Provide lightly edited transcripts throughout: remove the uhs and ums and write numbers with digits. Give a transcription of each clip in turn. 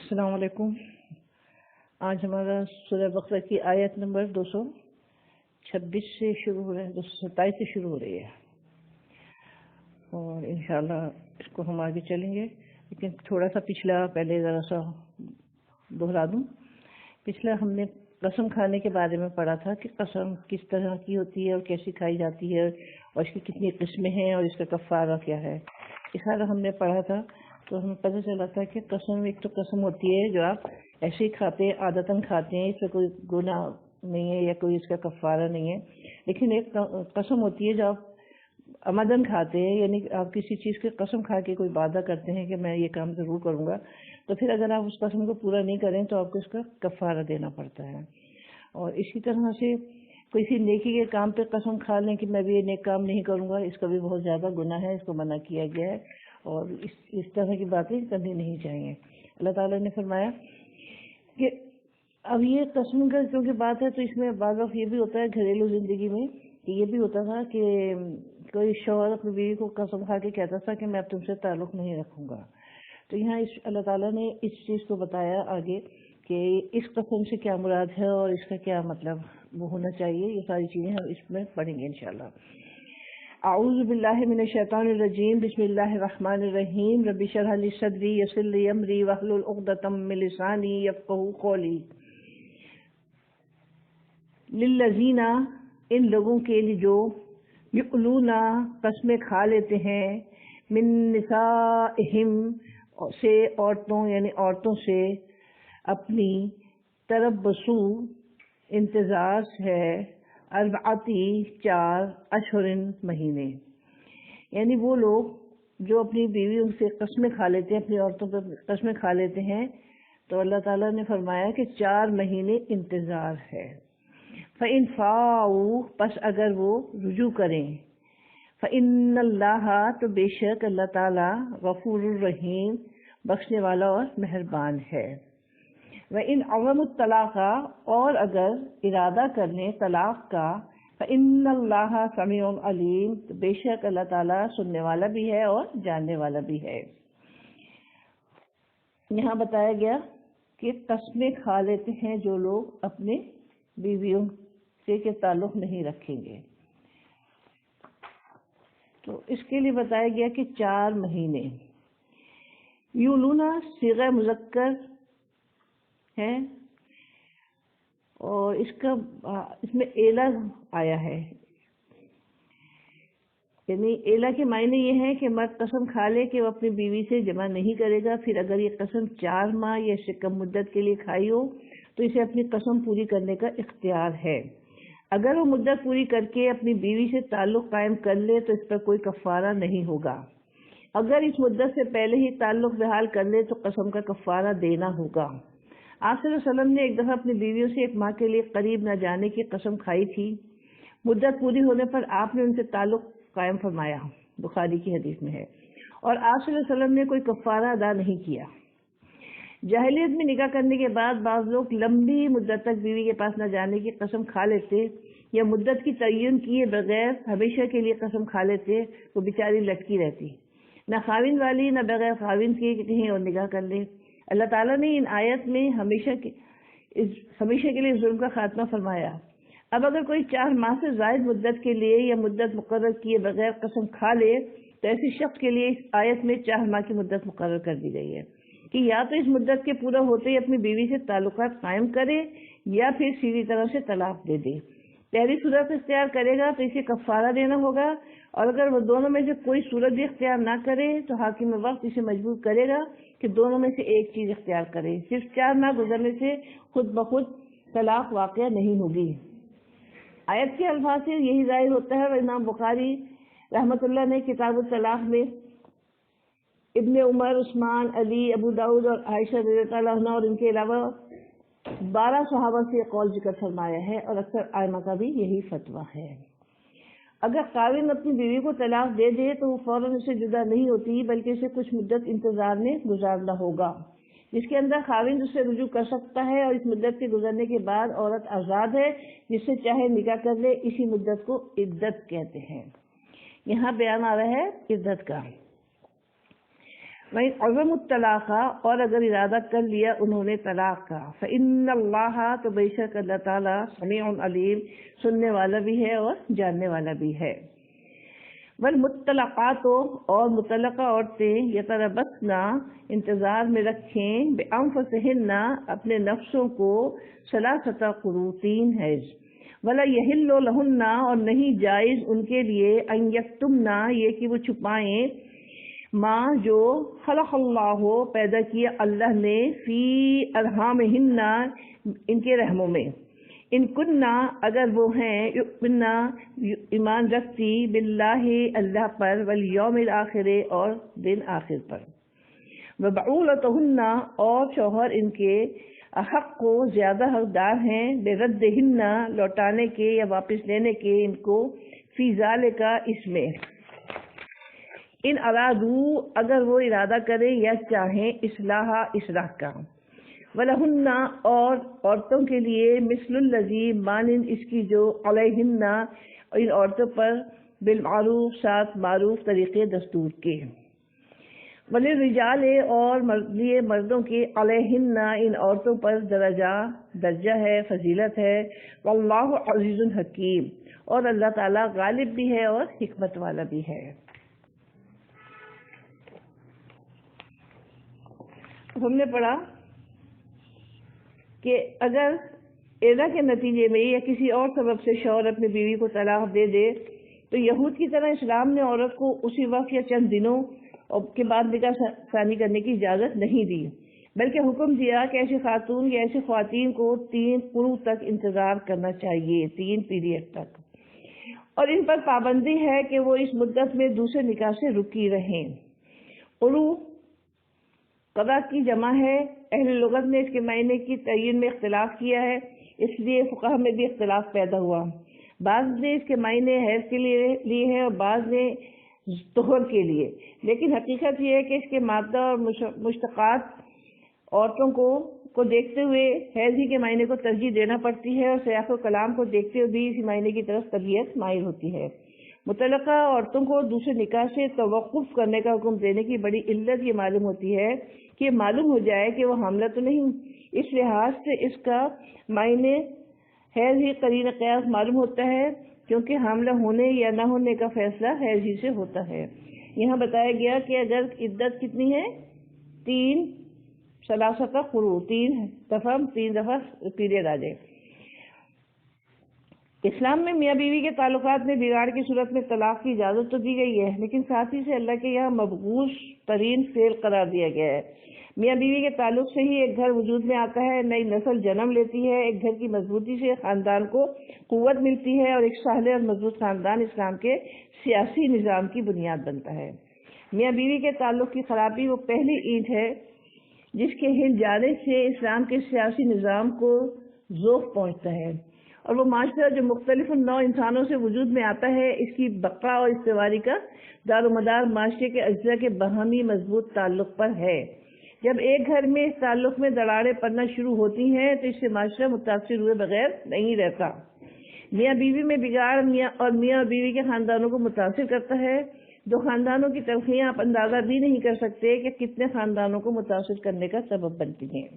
السلام علیکم۔ آج ہمارا سورہ بقرہ کی آیت نمبر 226 سے شروع ہو رہا ہے، 227 سے شروع ہو رہی ہے، اور انشاءاللہ اس کو ہم آگے چلیں گے، لیکن تھوڑا سا پچھلا پہلے ذرا سا دہرا دوں۔ پچھلا ہم نے قسم کھانے کے بارے میں پڑھا تھا کہ قسم کس طرح کی ہوتی ہے اور کیسی کھائی جاتی ہے، اور اس کی کتنی قسمیں ہیں اور اس کا کفارہ کیا ہے، یہ سارا ہم نے پڑھا تھا۔ تو ہمیں پتہ چلا تھا کہ قسم ایک تو قسم ہوتی ہے جو آپ ایسے ہی کھاتے ہیں، عادتاً کھاتے ہیں، اس میں کوئی گناہ نہیں ہے یا کوئی اس کا کفارہ نہیں ہے، لیکن ایک قسم ہوتی ہے جو آپ عمدن کھاتے ہیں، یعنی آپ کسی چیز کی قسم کھا کے کوئی وعدہ کرتے ہیں کہ میں یہ کام ضرور کروں گا، تو پھر اگر آپ اس قسم کو پورا نہیں کریں تو آپ کو اس کا کفارہ دینا پڑتا ہے۔ اور اسی طرح سے کسی نیکی کے کام پہ قسم کھا لیں کہ میں بھی یہ نیک کام نہیں کروں گا، اس کا بھی بہت زیادہ گناہ ہے، اس کو منع کیا گیا ہے، اور اس طرح کی باتیں کرنی نہیں چاہیے۔ اللہ تعالیٰ نے فرمایا کہ اب یہ قسم کا کیونکہ بات ہے تو اس میں بعض وقت یہ بھی ہوتا ہے گھریلو زندگی میں کہ یہ بھی ہوتا تھا کہ کوئی شوہر اپنی بیوی کو قسم کھا کے کہتا تھا کہ میں اب تم سے تعلق نہیں رکھوں گا، تو یہاں اللہ تعالیٰ نے اس چیز کو بتایا آگے کہ اس قسم سے کیا مراد ہے اور اس کا کیا مطلب وہ ہونا چاہیے۔ یہ ساری چیزیں ہم اس میں پڑھیں گے انشاءاللہ۔ اعوذ باللہ من الشیطان الرجیم، بسم اللہ الرحمن الرحیم، رب اشرح لی صدری یسر لی امری واحلل عقدۃ من لسانی یفقہوا قولی۔ للذین، ان لوگوں کے لیے جو یقولون قسمیں کھا لیتے ہیں، من نسائہم سے عورتوں یعنی عورتوں سے، اپنی تربصوا انتظار ہے، اربعتی 4 اشہر مہینے، یعنی وہ لوگ جو اپنی بیویوں سے قسمیں کھا لیتے ہیں، اپنی عورتوں پہ قسمیں کھا لیتے ہیں، تو اللہ تعالیٰ نے فرمایا کہ 4 مہینے انتظار ہے۔ فَإِنْ فَاؤوا، پس اگر وہ رجوع کریں، فَإِنَّ اللَّهَ، تو بے شک اللہ تعالیٰ، غفور الرحیم، بخشنے والا اور مہربان ہے۔ وَإِنْ عَزَمُوا الطَّلَاقَ، اور اگر ارادہ کر لیں طلاق کا، فَإِنَّ اللَّهَ سَمِيعٌ عَلِيمٌ، تو بے شک اللہ تعالیٰ سننے والا بھی ہے اور جاننے والا بھی ہے۔ یہاں بتایا گیا کہ قسمیں کھا لیتے ہیں جو لوگ اپنے بیویوں سے کہ تعلق نہیں رکھیں گے، تو اس کے لیے بتایا گیا کہ 4 مہینے۔ یولونا صیغہ مذکر ہے، اور اس میں ایلا آیا ہے، یعنی ایلا کے معنی یہ ہے کہ مرد قسم کھا لے کہ وہ اپنی بیوی سے جمع نہیں کرے گا، پھر اگر یہ قسم 4 ماہ یا اس سے کم مدت کے لیے کھائی ہو تو اسے اپنی قسم پوری کرنے کا اختیار ہے۔ اگر وہ مدت پوری کر کے اپنی بیوی سے تعلق قائم کر لے تو اس پر کوئی کفارہ نہیں ہوگا، اگر اس مدت سے پہلے ہی تعلق بحال کر لے تو قسم کا کفارہ دینا ہوگا۔ آپ صلی اللہ علیہ وسلم نے ایک دفعہ اپنی بیویوں سے 1 ماہ کے لیے قریب نہ جانے کی قسم کھائی تھی، مدت پوری ہونے پر آپ نے ان سے تعلق قائم فرمایا، بخاری کی حدیث میں ہے، اور آپ صلی اللہ علیہ وسلم نے کوئی کفارہ ادا نہیں کیا۔ جاہلیت میں نکاح کرنے کے بعد بعض لوگ لمبی مدت تک بیوی کے پاس نہ جانے کی قسم کھا لیتے یا مدت کی تعین کیے بغیر ہمیشہ کے لیے قسم کھا لیتے، وہ بیچاری لٹکی رہتی، نہ خاوند والی نہ بغیر خاوند کی کہ کہیں اور نکاح کر لے۔ اللہ تعالیٰ نے ان آیت میں ہمیشہ کے لیے ظلم کا خاتمہ فرمایا۔ اب اگر کوئی 4 ماہ سے زائد مدت کے لیے یا مدت مقرر کیے بغیر قسم کھا لے تو ایسی شخص کے لیے اس آیت میں 4 ماہ کی مدت مقرر کر دی گئی ہے کہ یا تو اس مدت کے پورا ہوتے ہی اپنی بیوی سے تعلقات قائم کرے یا پھر سیدھی طرح سے طلاق دے دے۔ پہلی صورت اختیار کرے گا تو اسے کفارہ دینا ہوگا، اور اگر وہ دونوں میں سے کوئی صورت بھی اختیار نہ کرے تو حاکم وقت اسے مجبور کرے گا کہ دونوں میں سے ایک چیز اختیار کرے۔ صرف 4 ماہ گزرنے سے خود بخود طلاق واقع نہیں ہوگی۔ آیت کے الفاظ سے یہی ظاہر ہوتا ہے، اور امام بخاری رحمۃ اللہ نے کتاب الطلاق میں ابن عمر، عثمان، علی، ابو داؤد اور عائشہ رضی اللہ عنہ اور ان کے علاوہ 12 صحابہ سے یہ قول ذکر فرمایا ہے، اور اکثر ائمہ کا بھی یہی فتویٰ ہے۔ اگر خاوند اپنی بیوی کو طلاق دے دے تو وہ فوراً اسے جدا نہیں ہوتی، بلکہ اسے کچھ مدت انتظار میں گزارنا ہوگا، جس کے اندر خاوند اس سے رجوع کر سکتا ہے، اور اس مدت کے گزرنے کے بعد عورت آزاد ہے، جس سے چاہے نکاح کر لے۔ اسی مدت کو عدت کہتے ہیں۔ یہاں بیان آ رہا ہے عدت کا۔ وہیں عزم الطلاق، اور اگر ارادہ کر لیا انہوں نے طلاق کا، فإن اللہ، تو بے شک اللہ تعالیٰ سمیع علیم، سننے والا بھی ہے اور جاننے والا بھی ہے۔ والمطلقات، اور مطلقہ عورتیں، یتربصن، انتظار میں رکھیں، بانفسہن، اپنے نفسوں کو، ثلاثۃ قروء، 3 حیض، ولا یحل لہن، اور نہیں جائز ان کے لیے، ان یکتمن، یہ کہ وہ چھپائیں، ماں جو خلق اللہ، پیدا کیا اللہ نے، فی ارحامہن، ان کے رحموں میں، ان کننا، اگر وہ ہیں، یؤمننا، ایمان رکھتی، باللہ، اللہ پر، والیوم الآخر، اور دن آخر پر، وبعولتہن، اور شوہر ان کے، احق کو، زیادہ حقدار ہیں، بردہن، لوٹانے کے یا واپس لینے کے ان کو، فی ذالک، اس میں، ان ارادو، اگر وہ ارادہ کریں یا چاہیں، اصلاح کا، وَلَهُنَّ، اور عورتوں کے لیے، مثل الذی، مانند اس کی جو، علیہن، ان عورتوں پر، بالمعروف، ساتھ معروف طریقے دستور کے، وَلِلرِّجَالِ، اور لیے مردوں کے، علیہن، ان عورتوں پر، درجہ ہے، فضیلت ہے، واللہ عزیز حکیم، اور اللہ تعالیٰ غالب بھی ہے اور حکمت والا بھی ہے۔ ہم نے پڑھا کہ اگر ایذا کے نتیجے میں یا کسی اور سبب سے شوہر اپنی بیوی کو طلاق دے دے تو یہود کی طرح اسلام نے عورت کو اسی وقت یا چند دنوں کے بعد نکاح ثانی کرنے کی اجازت نہیں دی، بلکہ حکم دیا کہ ایسی خاتون یا ایسی خواتین کو 3 قروء تک انتظار کرنا چاہیے، 3 پیریڈ تک، اور ان پر پابندی ہے کہ وہ اس مدت میں دوسرے نکاح سے رکی رہیں۔ قروء قضا کی جمع ہے، اہل لغت نے اس کے معنی کی تعین میں اختلاف کیا ہے، اس لیے فقہ میں بھی اختلاف پیدا ہوا، بعض نے اس کے معنی حیض کے لیے ہے اور بعض نے طہر کے لیے، لیکن حقیقت یہ ہے کہ اس کے مادہ اور مشتقات عورتوں کو دیکھتے ہوئے حیض ہی کے معنی کو ترجیح دینا پڑتی ہے، اور سیاق و کلام کو دیکھتے ہوئے بھی اسی معنی کی طرف طبیعت مائل ہوتی ہے۔ متعلقہ عورتوں کو دوسرے نکاح سے توقف کرنے کا حکم دینے کی بڑی علت یہ معلوم ہوتی ہے کہ معلوم ہو جائے کہ وہ حاملہ تو نہیں، اس لحاظ سے اس کا معنی حیض ہی قرین قیاس معلوم ہوتا ہے، کیونکہ حاملہ ہونے یا نہ ہونے کا فیصلہ حیض ہی سے ہوتا ہے۔ یہاں بتایا گیا کہ اگر عدت کتنی ہے، 3 ثلاثۃ قروء، 3 دفعہ پیریڈ آ جائے۔ اسلام میں میاں بیوی کے تعلقات میں بگاڑ کی صورت میں طلاق کی اجازت تو دی گئی ہے، لیکن ساتھ ہی سے اللہ کے یہاں مبغوض ترین فعل قرار دیا گیا ہے۔ میاں بیوی کے تعلق سے ہی ایک گھر وجود میں آتا ہے، نئی نسل جنم لیتی ہے، ایک گھر کی مضبوطی سے خاندان کو قوت ملتی ہے، اور ایک صالح اور مضبوط خاندان اسلام کے سیاسی نظام کی بنیاد بنتا ہے۔ میاں بیوی کے تعلق کی خرابی وہ پہلی اینٹ ہے جس کے ہل جانے سے اسلام کے سیاسی نظام کو ذوق پہنچتا ہے، اور وہ معاشرہ جو مختلف نوع انسانوں سے وجود میں آتا ہے، اس کی بقا اور استواری کا دار و مدار معاشرے کے اجزاء کے باہمی مضبوط تعلق پر ہے۔ جب ایک گھر میں اس تعلق میں دراڑیں پڑنا شروع ہوتی ہیں تو اس سے معاشرہ متاثر ہوئے بغیر نہیں رہتا۔ میاں بیوی میں بگاڑ میاں اور بیوی کے خاندانوں کو متاثر کرتا ہے، جو خاندانوں کی تلخیاں آپ اندازہ بھی نہیں کر سکتے کہ کتنے خاندانوں کو متاثر کرنے کا سبب بنتی ہیں۔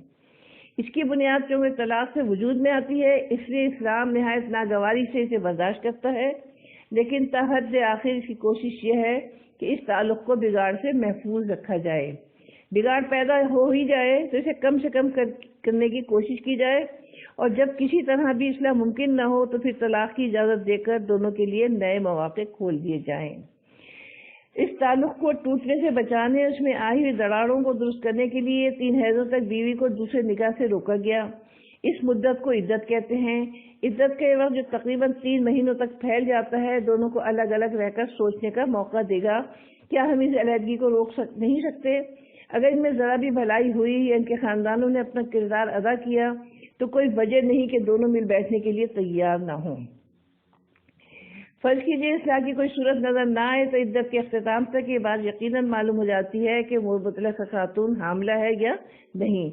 اس کی بنیاد چونکہ طلاق سے وجود میں آتی ہے، اس لیے اسلام نہایت ناگواری سے اسے برداشت کرتا ہے، لیکن تا حد آخر اس کی کوشش یہ ہے کہ اس تعلق کو بگاڑ سے محفوظ رکھا جائے۔ بگاڑ پیدا ہو ہی جائے تو اسے کم سے کم کرنے کی کوشش کی جائے، اور جب کسی طرح بھی اصلاح ممکن نہ ہو تو پھر طلاق کی اجازت دے کر دونوں کے لیے نئے مواقع کھول دیے جائیں۔ اس تعلق کو ٹوٹنے سے بچانے، اس میں آئی ہوئی دراڑوں کو درست کرنے کے لیے 3 حیضوں تک بیوی کو دوسرے نکاح سے روکا گیا۔ اس مدت کو عدت کہتے ہیں۔ عدت کے وقت جو تقریباً 3 مہینوں تک پھیل جاتا ہے، دونوں کو الگ الگ رہ کر سوچنے کا موقع دے گا، کیا ہم اس علیحدگی کو روک نہیں سکتے؟ اگر ان میں ذرا بھی بھلائی ہوئی یا ان کے خاندانوں نے اپنا کردار ادا کیا تو کوئی وجہ نہیں کہ دونوں مل بیٹھنے کے لیے تیار نہ ہوں۔ فرض کیجیے اصلاح کی کوئی صورت نظر نہ آئے تو عدت کے اختتام تک یہ بات یقیناً معلوم ہو جاتی ہے کہ وہ مطلقہ خاتون حاملہ ہے یا نہیں۔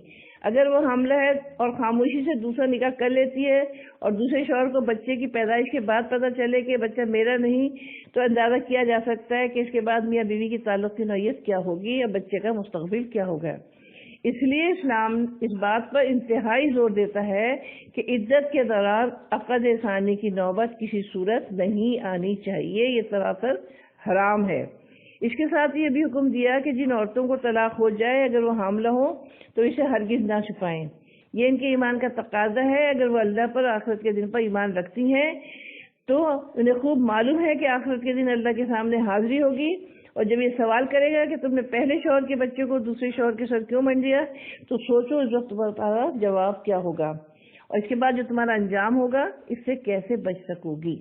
اگر وہ حاملہ ہے اور خاموشی سے دوسرا نکاح کر لیتی ہے اور دوسرے شوہر کو بچے کی پیدائش کے بعد پتہ چلے کہ بچہ میرا نہیں، تو اندازہ کیا جا سکتا ہے کہ اس کے بعد میاں بیوی کی تعلق کی نوعیت کیا ہوگی یا بچے کا مستقبل کیا ہوگا۔ اس لیے اسلام اس بات پر انتہائی زور دیتا ہے کہ عدت کے دوران عقد ثانی کی نوبت کسی صورت نہیں آنی چاہیے، یہ سراسر حرام ہے۔ اس کے ساتھ یہ بھی حکم دیا کہ جن عورتوں کو طلاق ہو جائے اگر وہ حاملہ ہوں تو اسے ہرگز نہ چھپائیں، یہ ان کے ایمان کا تقاضا ہے۔ اگر وہ اللہ پر آخرت کے دن پر ایمان رکھتی ہیں تو انہیں خوب معلوم ہے کہ آخرت کے دن اللہ کے سامنے حاضری ہوگی، اور جب یہ سوال کرے گا کہ تم نے پہلے شوہر کے بچے کو دوسرے شوہر کے ساتھ کیوں منڈ دیا، تو سوچو اس وقت تمہارا جواب کیا ہوگا، اور اس کے بعد جو تمہارا انجام ہوگا اس سے کیسے بچ سکو گی۔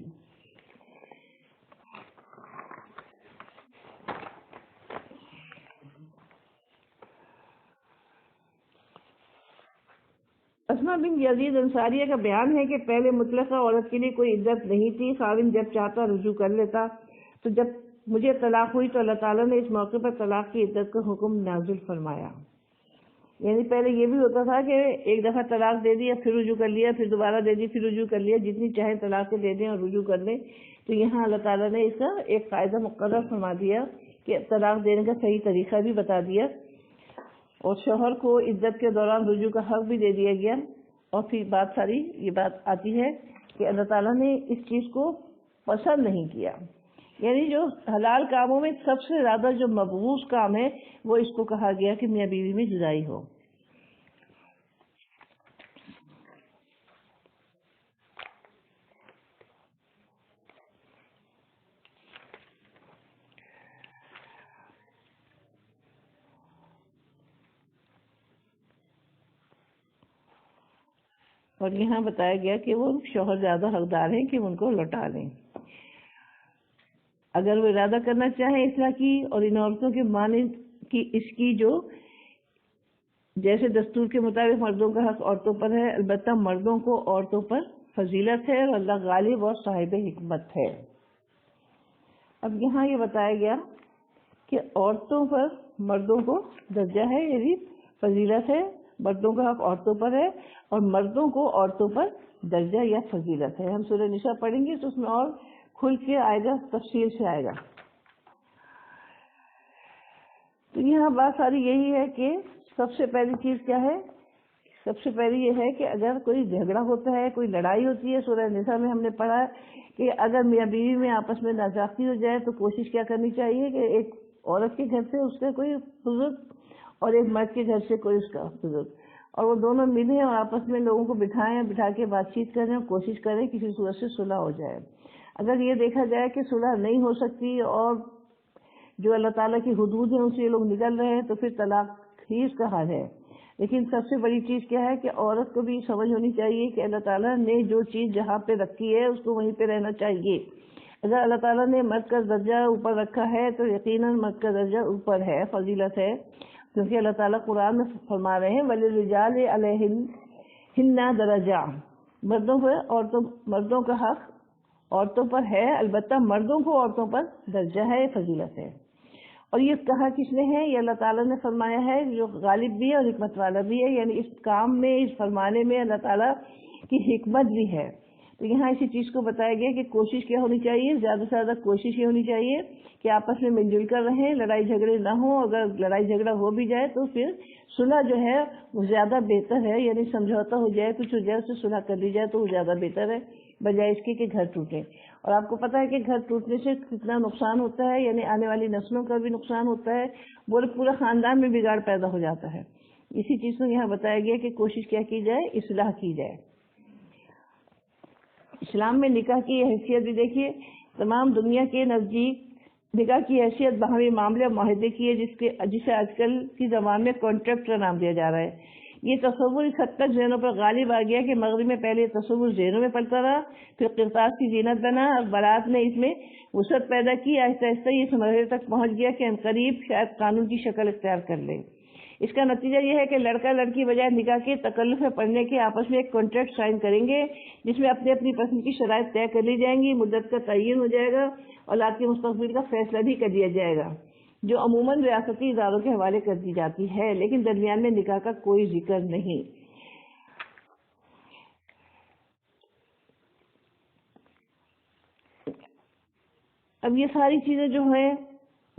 اسما بن یزید انصاریہ کا بیان ہے کہ پہلے مطلقہ عورت کے لیے کوئی عدت نہیں تھی، خاوند جب چاہتا رجوع کر لیتا۔ تو جب مجھے طلاق ہوئی تو اللہ تعالیٰ نے اس موقع پر طلاق کی عدت کا حکم نازل فرمایا۔ یعنی پہلے یہ بھی ہوتا تھا کہ ایک دفعہ طلاق دے دیا پھر رجوع کر لیا، پھر دوبارہ دے دی پھر رجوع کر لیا، جتنی چاہیں طلاق دے دیں اور رجوع کر لیں۔ تو یہاں اللہ تعالیٰ نے اس کا ایک قاعدہ مقرر فرما دیا کہ طلاق دینے کا صحیح طریقہ بھی بتا دیا، اور شوہر کو عدت کے دوران رجوع کا حق بھی دے دیا گیا۔ اور پھر یہ بات آتی ہے کہ اللہ تعالیٰ نے اس چیز کو پسند نہیں کیا، یعنی جو حلال کاموں میں سب سے زیادہ جو مبغوض کام ہے وہ اس کو کہا گیا کہ میاں بیوی میں جدائی ہو۔ اور یہاں بتایا گیا کہ وہ شوہر زیادہ حقدار ہیں کہ ان کو لوٹا لیں اگر وہ ارادہ کرنا چاہیں اصلاح کی، اور ان عورتوں کے مانند کی اس کی جو جیسے دستور کے مطابق مردوں کا حق عورتوں پر ہے، البتہ مردوں کو عورتوں پر فضیلت ہے اور اللہ غالب اور صاحب حکمت ہے۔ اب یہاں یہ بتایا گیا کہ عورتوں پر مردوں کو درجہ ہے، یعنی فضیلت ہے، مردوں کا حق عورتوں پر ہے اور مردوں کو عورتوں پر درجہ یا فضیلت ہے۔ ہم سورہ نساء پڑھیں گے تو اس میں اور کھل کے آئے گا، تفصیل سے آئے گا۔ تو یہاں بات ساری یہی ہے کہ سب سے پہلی چیز کیا ہے؟ سب سے پہلی یہ ہے کہ اگر کوئی جھگڑا ہوتا ہے، کوئی لڑائی ہوتی ہے، سورہ نساء میں ہم نے پڑھا کہ اگر میاں بیوی میں آپس میں ناچاقی ہو جائے تو کوشش کیا کرنی چاہیے کہ ایک عورت کے گھر سے اس کا کوئی بزرگ اور ایک مرد کے گھر سے کوئی اس کا بزرگ، اور وہ دونوں ملیں اور آپس میں لوگوں کو بٹھائیں، بٹھا کے بات چیت کریں اور کوشش کریں کسی صورت سے صلح ہو جائے۔ اگر یہ دیکھا جائے کہ صلح نہیں ہو سکتی اور جو اللہ تعالیٰ کی حدود ہیں ان سے یہ لوگ نکل رہے ہیں تو پھر طلاق ہی اس کا حل ہے۔ لیکن سب سے بڑی چیز کیا ہے کہ عورت کو بھی سمجھ ہونی چاہیے کہ اللہ تعالیٰ نے جو چیز جہاں پہ رکھی ہے اس کو وہیں پہ رہنا چاہیے۔ اگر اللہ تعالیٰ نے مرد کا درجہ اوپر رکھا ہے تو یقیناً مرد کا درجہ اوپر ہے، فضیلت ہے، کیونکہ اللہ تعالیٰ قرآن میں فرما رہے ہیں وَلِلرِّجَالِ عَلَيْهِنَّ دَرَجَةٌ، مردوں کا حق عورتوں پر ہے، البتہ مردوں کو عورتوں پر درجہ ہے، فضیلت ہے۔ اور یہ کہا کس نے ہے؟ یہ اللہ تعالیٰ نے فرمایا ہے جو غالب بھی ہے اور حکمت والا بھی ہے، یعنی اس کام میں، اس فرمانے میں اللہ تعالیٰ کی حکمت بھی ہے۔ تو یہاں اسی چیز کو بتایا گیا کہ کوشش کیا ہونی چاہیے، زیادہ سے زیادہ کوشش یہ ہونی چاہیے کہ آپس میں مل جل کر رہیں، لڑائی جھگڑے نہ ہوں، اگر لڑائی جھگڑا ہو بھی جائے تو پھر صلح جو ہے وہ زیادہ بہتر ہے، یعنی سمجھوتا ہو جائے، کچھ ہو جائے، اس سے صلح کر لی جائے تو وہ زیادہ بہتر ہے بجائے اس کے کہ گھر ٹوٹے۔ اور آپ کو پتہ ہے کہ گھر ٹوٹنے سے کتنا نقصان ہوتا ہے، یعنی آنے والی نسلوں کا بھی نقصان ہوتا ہے، پورا خاندان میں بگاڑ پیدا ہو جاتا ہے۔ اسی چیز کو یہاں بتایا گیا کہ کوشش کیا کی جائے، اصلاح کی جائے۔ اسلام میں نکاح کی حیثیت بھی دیکھیے، تمام دنیا کے نزدیک نکاح کی حیثیت باہمی معاملے اور معاہدے کی ہے، جسے آج کل کی زبان میں کانٹریکٹ کا نام دیا جا رہا ہے۔ یہ تصور اس حد تک ذہنوں پر غالب آ گیا کہ مغرب میں پہلے یہ تصور ذہنوں میں پلتا رہا، پھر قرطاس کی زینت بنا اور بارات نے اس میں وسعت پیدا کی، آہستہ آہستہ یہ اس مرحلے تک پہنچ گیا کہ عنقریب شاید قانون کی شکل اختیار کر لے۔ اس کا نتیجہ یہ ہے کہ لڑکا لڑکی بجائے نکاح کے تکلف میں پڑنے کے آپس میں ایک کانٹریکٹ سائن کریں گے، جس میں اپنی اپنی پسند کی شرائط طے کر لی جائیں گی، مدت کا تعین ہو جائے گا، اولاد کے مستقبل کا فیصلہ بھی کر دیا جائے گا، جو عموماً ریاستی اداروں کے حوالے کر دی جاتی ہے، لیکن درمیان میں نکاح کا کوئی ذکر نہیں۔ اب یہ ساری چیزیں جو ہیں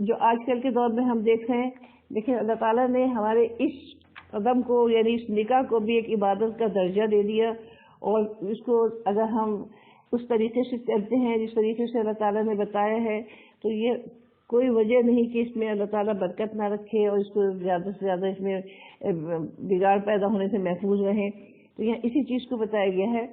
جو آج کل کے دور میں ہم دیکھ رہے ہیں، دیکھیں اللہ تعالیٰ نے ہمارے اس قدم کو یعنی اس نکاح کو بھی ایک عبادت کا درجہ دے دیا، اور اس کو اگر ہم اس طریقے سے چلتے ہیں جس طریقے سے اللہ تعالیٰ نے بتایا ہے تو یہ کوئی وجہ نہیں کہ اس میں اللہ تعالیٰ برکت نہ رکھے اور اس کو زیادہ سے زیادہ اس میں بگاڑ پیدا ہونے سے محفوظ رہیں۔ تو یہاں اسی چیز کو بتایا گیا ہے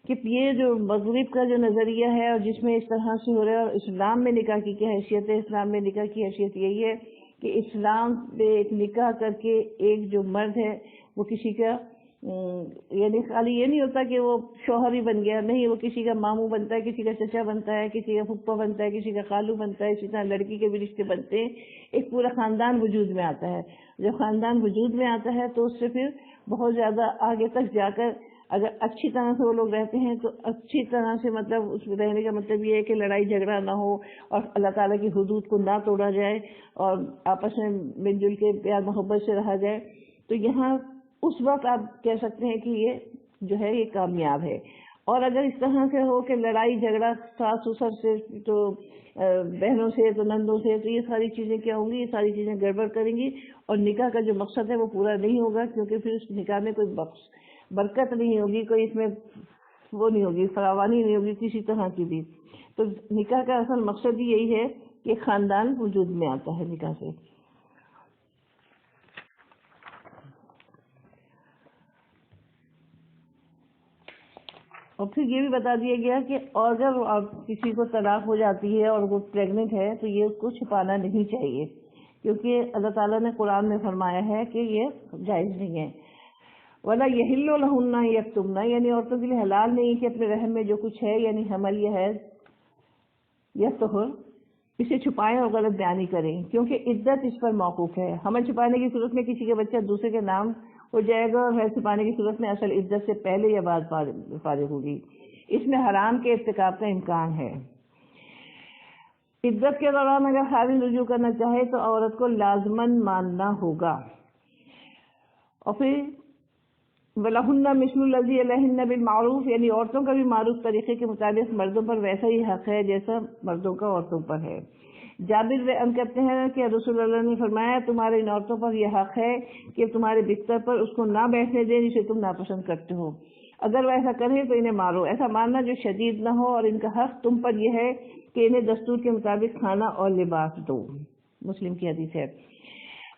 کہ یہ جو مغرب کا جو نظریہ ہے اور جس میں اس طرح سے ہو رہا ہے، اور اسلام میں نکاح کی کیا حیثیت ہے؟ اسلام میں نکاح کی حیثیت یہی ہے کہ اسلام پہ ایک نکاح کر کے ایک جو مرد ہے وہ کسی کا یعنی خالی یہ نہیں ہوتا کہ وہ شوہر ہی بن گیا، نہیں، وہ کسی کا ماموں بنتا ہے، کسی کا چچا بنتا ہے، کسی کا پھپھا بنتا ہے، کسی کا خالو بنتا ہے، اسی طرح لڑکی کے بھی رشتے بنتے ہیں، ایک پورا خاندان وجود میں آتا ہے۔ جب خاندان وجود میں آتا ہے تو اس سے پھر بہت زیادہ آگے تک جا کر اگر اچھی طرح سے وہ لوگ رہتے ہیں تو اچھی طرح سے مطلب اس میں رہنے کا مطلب یہ ہے کہ لڑائی جھگڑا نہ ہو اور اللہ تعالیٰ کی حدود کو نہ توڑا جائے اور آپس میں مل جل کے پیار محبت سے رہا جائے، تو یہاں اس وقت آپ کہہ سکتے ہیں کہ یہ جو ہے یہ کامیاب ہے۔ اور اگر اس طرح سے ہو کہ لڑائی جھگڑا ساس سسر سے تو بہنوں سے تو نندوں سے، تو یہ ساری چیزیں کیا ہوں گی؟ یہ ساری چیزیں گڑبڑ کریں گی اور نکاح کا جو مقصد ہے وہ پورا نہیں ہوگا، کیونکہ پھر اس نکاح میں کوئی برکت نہیں ہوگی، کوئی اس میں وہ نہیں ہوگی، فراوانی نہیں ہوگی کسی طرح کی بھی۔ تو نکاح کا اصل مقصد ہی یہی ہے کہ خاندان وجود میں آتا ہے نکاح سے۔ اور پھر یہ بھی بتا دیا گیا کہ اگر کسی کو طلاق ہو جاتی ہے اور وہ پریگننٹ ہے تو یہ اس کو چھپانا نہیں چاہیے، کیونکہ اللہ تعالیٰ نے قرآن میں فرمایا ہے کہ یہ جائز نہیں ہے۔ وَلَا يَحِلُّ لَهُنَّ يَكْتُمْنَ، یعنی عورتوں کے لیے حلال نہیں کہ اپنے رحم میں جو کچھ ہے یعنی حمل یا حیض یا طہر اسے چھپائیں اور غلط بیانی کریں، کیونکہ عدت اس پر موقوف ہے۔ حمل چھپانے کی صورت میں کسی کا بچہ دوسرے کے نام ہو جائے گا، اور حیض چھپانے کی صورت میں اصل عدت سے پہلے یا بعد فارغ ہوگی، اس میں حرام کے ارتکاب کا امکان ہے۔ عدت کے دوران اگر خاوند رجوع کرنا چاہے تو عورت کو لازماً ماننا ہوگا۔ اور پھر وَلَهُنَّ مِثْلُ الَّذِي عَلَيْهِنَّ بِالْمَعْرُوفِ، یعنی عورتوں کا بھی معروف طریقے کے مطابق مردوں پر ویسا ہی حق ہے جیسا مردوں کا عورتوں پر ہے۔ جابر بیان کرتے ہیں کہ رسول اللہ نے فرمایا تمہارے ان عورتوں پر یہ حق ہے کہ تمہارے بستر پر اس کو نہ بیٹھنے دیں جسے تم ناپسند کرتے ہو، اگر وہ ایسا کریں تو انہیں مارو، ایسا مارنا جو شدید نہ ہو، اور ان کا حق تم پر یہ ہے کہ انہیں دستور کے مطابق کھانا اور لباس دو۔ مسلم کی حدیث ہے۔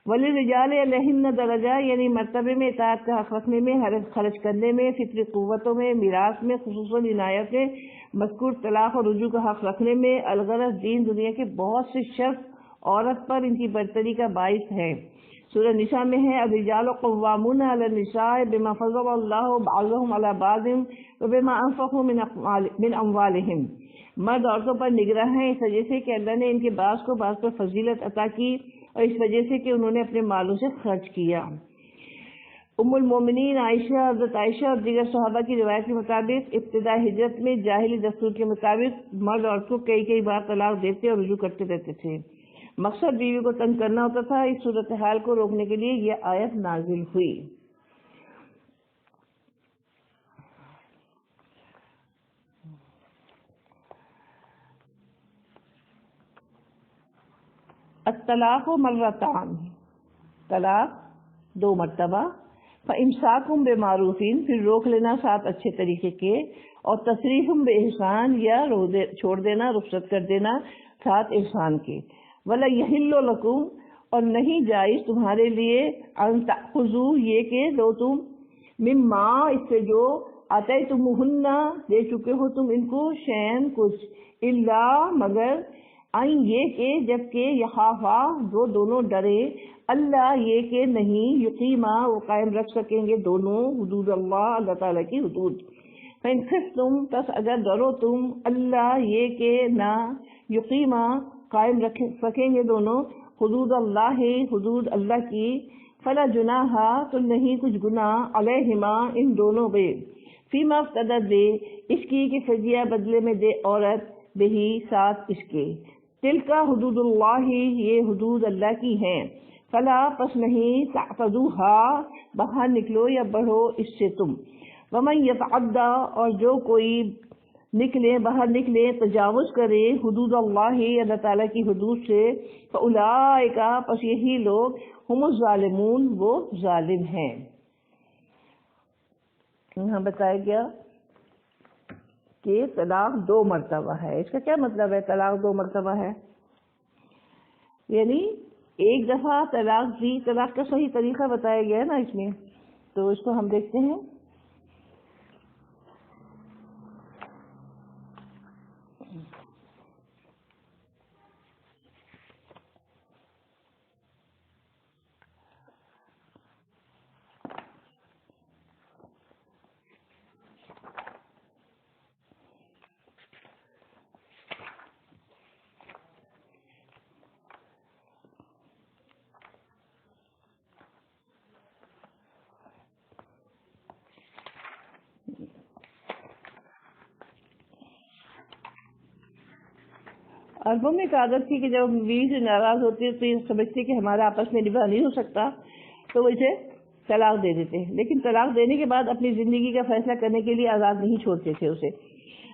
وَلِلرِّجَالِ عَلَيْهِنَّ درجہ، یعنی مرتبے میں اطاعت کا حق رکھنے میں، خرچ کرنے میں، فطری قوتوں میں، میراث میں، خصوصاً عنایت میں، مذکور طلاق اور رجوع کا حق رکھنے میں، الغرض دین دنیا کے بہت سے شخص عورت پر ان کی برتری کا باعث ہے۔ سورہ نساء میں ہے الرجال قوامون علی النساء بما فضل اللہ بعضهم علی بعض وبما انفقوا من اموالهم، مرد عورتوں پر نگراں ہیں اس وجہ سے کہ اللہ نے ان کے بعض کو بعض پر فضیلت عطا کی اور اس وجہ سے کہ انہوں نے اپنے مالوں سے خرچ کیا۔ ام المومنین عائشہ، حضرت عائشہ اور دیگر صحابہ کی روایت کے مطابق ابتدا ہجرت میں جاہلی دستور کے مطابق مرد عورت کو کئی بار طلاق دیتے اور رجوع کرتے رہتے تھے، مقصد بیوی کو تنگ کرنا ہوتا تھا۔ اس صورتحال کو روکنے کے لیے یہ آیت نازل ہوئی۔ الطلاق مرتان، طلاق 2 مرتبہ، فإمساکم بمعروف، پھر روک لینا ساتھ اچھے طریقے کے، اور تسریحم بإحسان، یا چھوڑ دینا، رخصت کر دینا ساتھ احسان کے۔ ولا یحل لکم، اور نہیں جائز تمہارے لیے، ان تأخذوا، یہ کہ لو تم، مما، اس سے جو، آتیتموہن، دے چکے ہو تم ان کو، شیئن، کچھ، الا، مگر، این، یہ کہ، جب کہ، یخافا، وہ دونوں ڈرے، اللہ، یہ کہ نہیں، یقیما، وہ قائم رکھ سکیں گے دونوں، حدود اللہ، اللہ تعالیٰ کی حدود۔ فإن خفتم، پس اگر ڈرو تم، اللہ، یہ کہ نہ، یقیما، قائم رکھ سکیں گے دونوں، حدود اللہ، حدود اللہ کی، فلا جناح تو نہیں کچھ گناہ علیہما ان دونوں پہ فیما افتدت دے اس کی کہ فدیہ بدلے میں دے عورت بہی ساتھ اس کے تلکا حدود اللہ یہ حدود اللہ کی ہیں فلا پس نہیں تعتدوها باہر نکلو یا بڑھو اس سے تم ومن یتعدی اور جو کوئی نکلے باہر نکلے تجاوز کرے حدود اللہ اللہ تعالیٰ کی حدود سے فاولئک پس یہی لوگ ہم الظالمون وہ ظالم ہیں۔ یہاں بتایا گیا کہ طلاق 2 مرتبہ ہے۔ اس کا کیا مطلب ہے طلاق 2 مرتبہ ہے؟ یعنی ایک دفعہ طلاق دی، طلاق کا صحیح طریقہ بتایا گیا ہے نا اس میں، تو اس کو ہم دیکھتے ہیں۔ عربوں میں ایک عادت تھی کہ جب بیوی سے ناراض ہوتی ہے تو یہ سمجھتی کہ ہمارا آپس میں نباہ نہیں ہو سکتا تو وہ اسے طلاق دے دیتے، لیکن طلاق دینے کے بعد اپنی زندگی کا فیصلہ کرنے کے لیے آزاد نہیں چھوڑتے تھے اسے،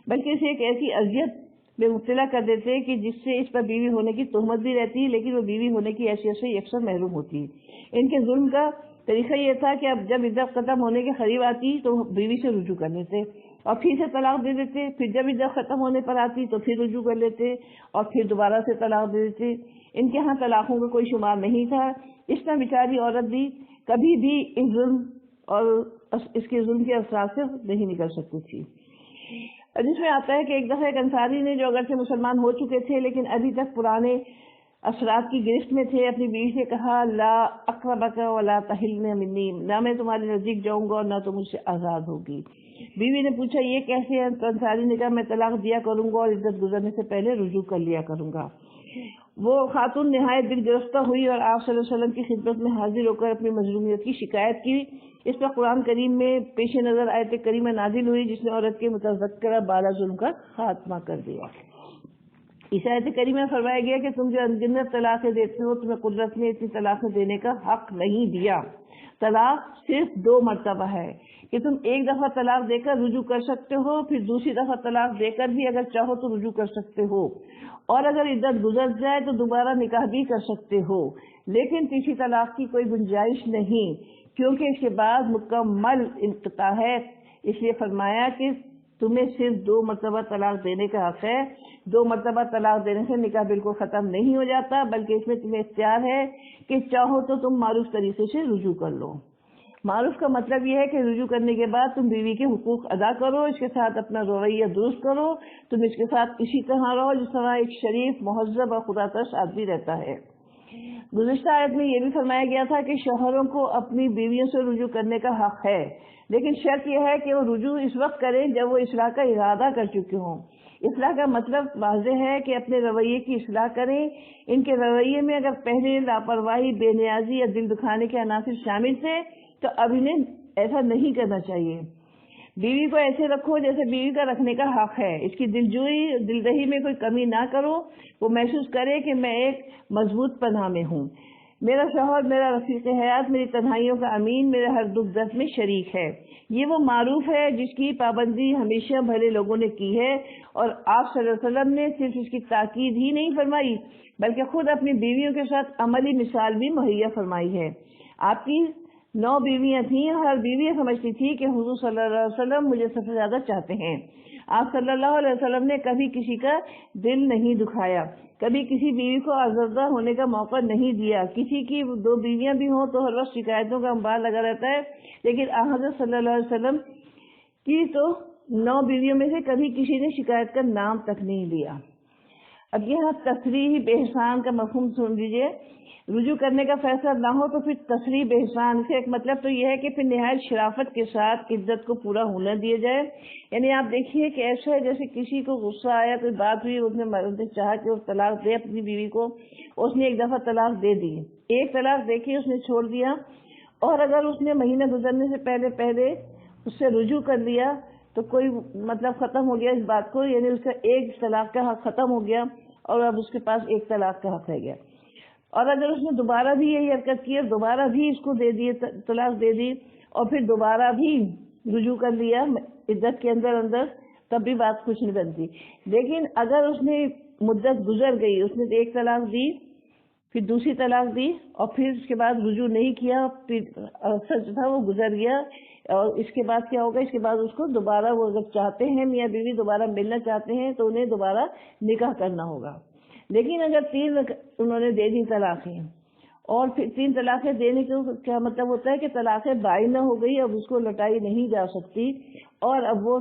بلکہ اسے ایک ایسی اذیت میں مبتلا کر دیتے کہ جس سے اس پر بیوی ہونے کی تہمت بھی رہتی ہے، لیکن وہ بیوی ہونے کی حیثیت سے اکثر محروم ہوتی ہے۔ ان کے ظلم کا طریقہ یہ تھا کہ اب جب عدت ختم ہونے کے قریب آتی تو بیوی سے رجوع کر لیتے اور پھر سے طلاق دے دیتے، پھر جب عدت ختم ہونے پر آتی تو پھر رجوع کر لیتے اور پھر دوبارہ سے طلاق دے دیتے۔ ان کے ہاں طلاقوں کا کوئی شمار نہیں تھا۔ اس میں بیچاری عورت بھی کبھی بھی اس ظلم اور اس کے ظلم کے اثرات سے نہیں نکل سکتی تھی۔ جس میں آتا ہے کہ ایک دفعہ ایک انصاری نے، جو اگرچہ مسلمان ہو چکے تھے لیکن ابھی تک پرانے اثرات کی گرفت میں تھے، اپنی بیوی سے کہا لا اقربک ولا تحلن منی، نہ میں تمہارے نزدیک جاؤں گا اور نہ تم مجھ سے آزاد ہوگی۔ بیوی نے پوچھا یہ کیسے ہے؟ تو انصاری نے کہا میں طلاق دیا کروں گا اور عدت گزرنے سے پہلے رجوع کر لیا کروں گا۔ وہ خاتون نہایت دل گرفتہ ہوئی اور آپ صلی اللہ علیہ وسلم کی خدمت میں حاضر ہو کر اپنی مظلومیت کی شکایت کی۔ اس پر قرآن کریم میں پیش نظر آیت کریمہ نازل ہوئی جس نے عورت کے متذکرہ بالا ظلم کا خاتمہ کر دیا۔ اس آیت کریمہ میں فرمایا گیا کہ تم جو انگنت طلاقیں دیتے ہو، تمہیں قدرت نے اتنی طلاقیں دینے کا حق نہیں دیا۔ طلاق صرف 2 مرتبہ ہے کہ تم ایک دفعہ طلاق دے کر رجوع کر سکتے ہو، پھر دوسری دفعہ طلاق دے کر بھی اگر چاہو تو رجوع کر سکتے ہو، اور اگر عدت گزر جائے تو دوبارہ نکاح بھی کر سکتے ہو، لیکن تیسری طلاق کی کوئی گنجائش نہیں، کیونکہ اس کے بعد مکمل انقطاع ہے۔ اس لیے فرمایا کہ تمہیں صرف 2 مرتبہ طلاق دینے کا حق ہے۔ 2 مرتبہ طلاق دینے سے نکاح بالکل ختم نہیں ہو جاتا، بلکہ اس میں تمہیں اختیار ہے کہ چاہو تو تم معروف طریقے سے رجوع کر لو۔ معروف کا مطلب یہ ہے کہ رجوع کرنے کے بعد تم بیوی کے حقوق ادا کرو، اس کے ساتھ اپنا رویہ درست کرو، تم اس کے ساتھ اسی طرح رہو جس طرح ایک شریف، مہذب اور خدا ترس آدمی رہتا ہے۔ گزشتہ آیت میں یہ بھی فرمایا گیا تھا کہ شوہروں کو اپنی بیویوں سے رجوع کرنے کا حق ہے، لیکن شرط یہ ہے کہ وہ رجوع اس وقت کریں جب وہ اصلاح کا ارادہ کر چکے ہوں۔ اصلاح کا مطلب واضح ہے کہ اپنے رویے کی اصلاح کریں۔ ان کے رویے میں اگر پہلے لاپرواہی، بے نیازی یا دل دکھانے کے عناصر شامل تھے تو اب انہیں ایسا نہیں کرنا چاہیے۔ بیوی کو ایسے رکھو جیسے بیوی کا رکھنے کا حق ہے، اس کی دلجوئی، دلدہی میں کوئی کمی نہ کرو، وہ محسوس کرے کہ میں ایک مضبوط پناہ میں ہوں، میرا شوہر میرا رفیق حیات، میری تنہائیوں کا امین، میرے ہر دکھ درد میں شریک ہے۔ یہ وہ معروف ہے جس کی پابندی ہمیشہ بھلے لوگوں نے کی ہے، اور آپ صلی اللہ علیہ وسلم نے صرف اس کی تاکید ہی نہیں فرمائی بلکہ خود اپنی بیویوں کے ساتھ عملی مثال بھی مہیا فرمائی ہے۔ آپ کی 9 بیویاں تھیں، ہر بیوی یہ سمجھتی تھی کہ حضور صلی اللہ علیہ وسلم مجھے سب سے زیادہ چاہتے ہیں۔ آپ صلی اللہ علیہ وسلم نے کبھی کسی کا دل نہیں دکھایا، کبھی کسی بیوی کو آزردہ ہونے کا موقع نہیں دیا۔ کسی کی 2 بیویاں بھی ہوں تو ہر وقت شکایتوں کا انبار لگا رہتا ہے، لیکن حضرت صلی اللہ علیہ وسلم کی تو 9 بیویوں میں سے کبھی کسی نے شکایت کا نام تک نہیں لیا۔ اب یہاں تصریح بإحسان کا مفہوم سن لیجیے. رجوع کرنے کا فیصلہ نہ ہو تو پھر تصریح بإحسان سے ایک مطلب تو یہ ہے کہ پھر نہایت شرافت کے ساتھ عدت کو پورا ہونے دیا جائے. یعنی آپ دیکھیے کہ ایسا ہے جیسے کسی کو غصہ آیا، کوئی بات ہوئی، اس نے چاہا کہ وہ طلاق دے اپنی بیوی کو، اس نے ایک دفعہ طلاق دے دی، ایک طلاق دے کے اس نے چھوڑ دیا، اور اگر اس نے مہینہ گزرنے سے پہلے اس سے رجوع کر لیا تو کوئی مطلب ختم ہو گیا اس بات کو، یعنی اس کا ایک طلاق کا حق ختم ہو گیا اور اب اس کے پاس ایک طلاق کا حق رہ گیا. اور اگر اس نے دوبارہ بھی یہی حرکت کی اور دوبارہ بھی اس کو دے دی، طلاق دے دی، اور پھر دوبارہ بھی رجوع کر لیا عدت کے اندر، تب بھی بات کچھ نہیں بنتی. لیکن اگر اس نے مدت گزر گئی، اس نے ایک طلاق دی، پھر دوسری طلاق دی، اور پھر اس کے بعد رجوع نہیں کیا، پھر عرصہ جو تھا وہ گزر گیا، اور اس کے بعد کیا ہوگا؟ اس کے بعد اس کو دوبارہ، وہ اگر چاہتے ہیں میاں بیوی دوبارہ ملنا چاہتے ہیں تو انہیں دوبارہ نکاح کرنا ہوگا. لیکن اگر 3 انہوں نے دے دی طلاقیں، اور پھر 3 طلاقیں دینے کا کیا مطلب ہوتا ہے کہ طلاقیں بائنہ ہو گئی، اب اس کو لوٹائی نہیں جا سکتی، اور اب وہ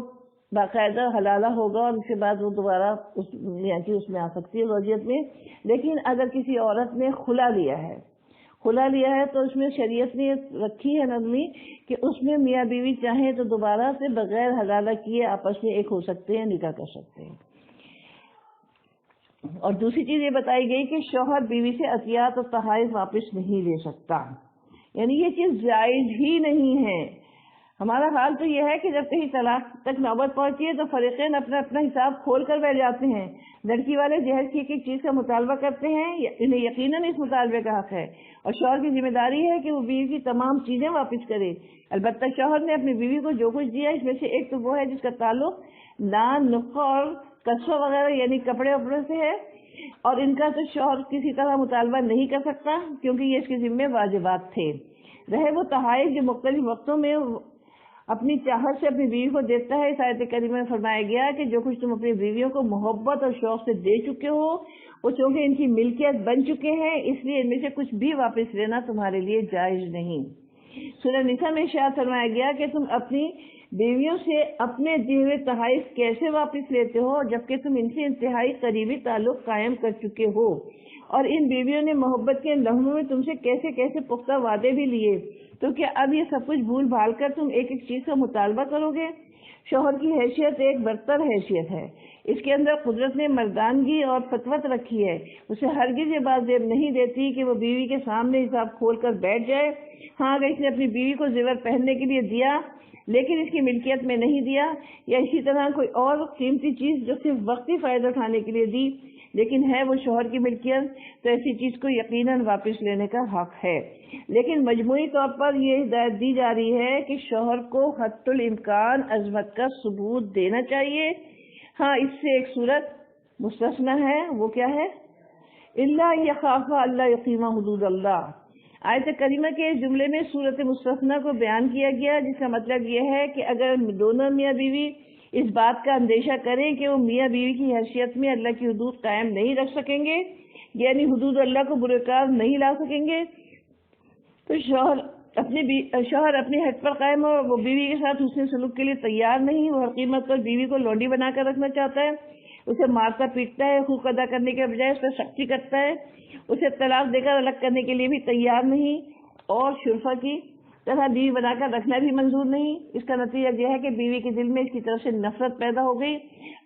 باقاعدہ حلالہ ہوگا، اور اس کے بعد وہ دوبارہ اس میں آ سکتی ہے زوجیت میں. لیکن اگر کسی عورت نے خلا لیا ہے تو اس میں شریعت نے رکھی ہے نظمی کہ اس میں میاں بیوی چاہیں تو دوبارہ سے بغیر حلالہ کیے آپس میں ایک ہو سکتے ہیں، نکاح کر سکتے ہیں. اور دوسری چیز یہ بتائی گئی کہ شوہر بیوی سے عطیات اور تحائف واپس نہیں لے سکتا، یعنی یہ چیز جائز ہی نہیں ہے. ہمارا حال تو یہ ہے کہ جب کہیں طلاق تک نوبت پہنچی ہے تو فریقین اپنا حساب کھول کر بیٹھ جاتے ہیں. لڑکی والے جہیز کی ایک چیز کا مطالبہ کرتے ہیں، انہیں یقیناً اس مطالبے کا حق ہے، اور شوہر کی ذمہ داری ہے کہ وہ بیوی کی تمام چیزیں واپس کرے. البتہ شوہر نے اپنی بیوی کو جو کچھ دیا، اس میں سے ایک تو وہ ہے جس کا تعلق نان، نقہ اور کسوہ وغیرہ یعنی کپڑے وپڑے سے ہے، اور ان کا تو شوہر کسی طرح مطالبہ نہیں کر سکتا کیونکہ یہ اس کے ذمہ واجبات تھے. رہے وہ تحائف جو مختلف وقتوں میں اپنی چاہت سے اپنی بیوی کو دیتا ہے، اس آیت کریمہ میں فرمایا گیا کہ جو کچھ تم اپنی بیویوں کو محبت اور شوق سے دے چکے ہو وہ چونکہ ان کی ملکیت بن چکے ہیں، اس لیے ان میں سے کچھ بھی واپس لینا تمہارے لیے جائز نہیں. سورہ نساء میں ارشاد فرمایا گیا کہ تم اپنی بیویوں سے اپنے دیے ہوئے تحائف کیسے واپس لیتے ہو جبکہ تم ان سے انتہائی قریبی تعلق قائم کر چکے ہو، اور ان بیویوں نے محبت کے لمحوں میں تم سے کیسے کیسے پختہ وعدے بھی لیے، تو کیا اب یہ سب کچھ بھول بھال کر تم ایک ایک چیز کا مطالبہ کرو گے؟ شوہر کی حیثیت ایک برتر حیثیت ہے، اس کے اندر قدرت نے مردانگی اور فطرت رکھی ہے. اسے ہرگز یہ بات زیب نہیں دیتی کہ وہ بیوی کے سامنے حساب کھول کر بیٹھ جائے. ہاں اگر اس نے اپنی بیوی کو زیور پہننے کے لیے دیا لیکن اس کی ملکیت میں نہیں دیا، یا اسی طرح کوئی اور قیمتی چیز جو صرف وقتی فائدہ اٹھانے کے لیے دی لیکن ہے وہ شوہر کی ملکیت، تو ایسی چیز کو یقیناً واپس لینے کا حق ہے. لیکن مجموعی طور پر یہ ہدایت دی جا رہی ہے کہ شوہر کو حتی الامکان عصمت کا ثبوت دینا چاہیے. ہاں اس سے ایک صورت مستثنی ہے، وہ کیا ہے؟ الا یخاف اللہ یقیم حدود اللہ. آیت کریمہ کے جملے میں صورت مستثنی کو بیان کیا گیا، جس کا مطلب یہ ہے کہ اگر دونوں میاں بیوی اس بات کا اندیشہ کریں کہ وہ میاں بیوی کی حیثیت میں اللہ کی حدود قائم نہیں رکھ سکیں گے، یعنی حدود اللہ کو برے کار نہیں لا سکیں گے، تو شوہر اپنی حد پر قائم ہو. وہ بیوی کے ساتھ حسن سلوک کے لیے تیار نہیں، وہ ہر قیمت پر بیوی کو لونڈی بنا کر رکھنا چاہتا ہے، اسے مارتا پیٹتا ہے، حقوق ادا کرنے کے بجائے اس پر سختی کرتا ہے، اسے طلاق دے کر الگ کرنے کے لیے بھی تیار نہیں، اور شرفا کی طرح بیوی بنا کر رکھنا بھی منظور نہیں. اس کا نتیجہ یہ ہے کہ بیوی کے دل میں اس کی طرف سے نفرت پیدا ہو گئی.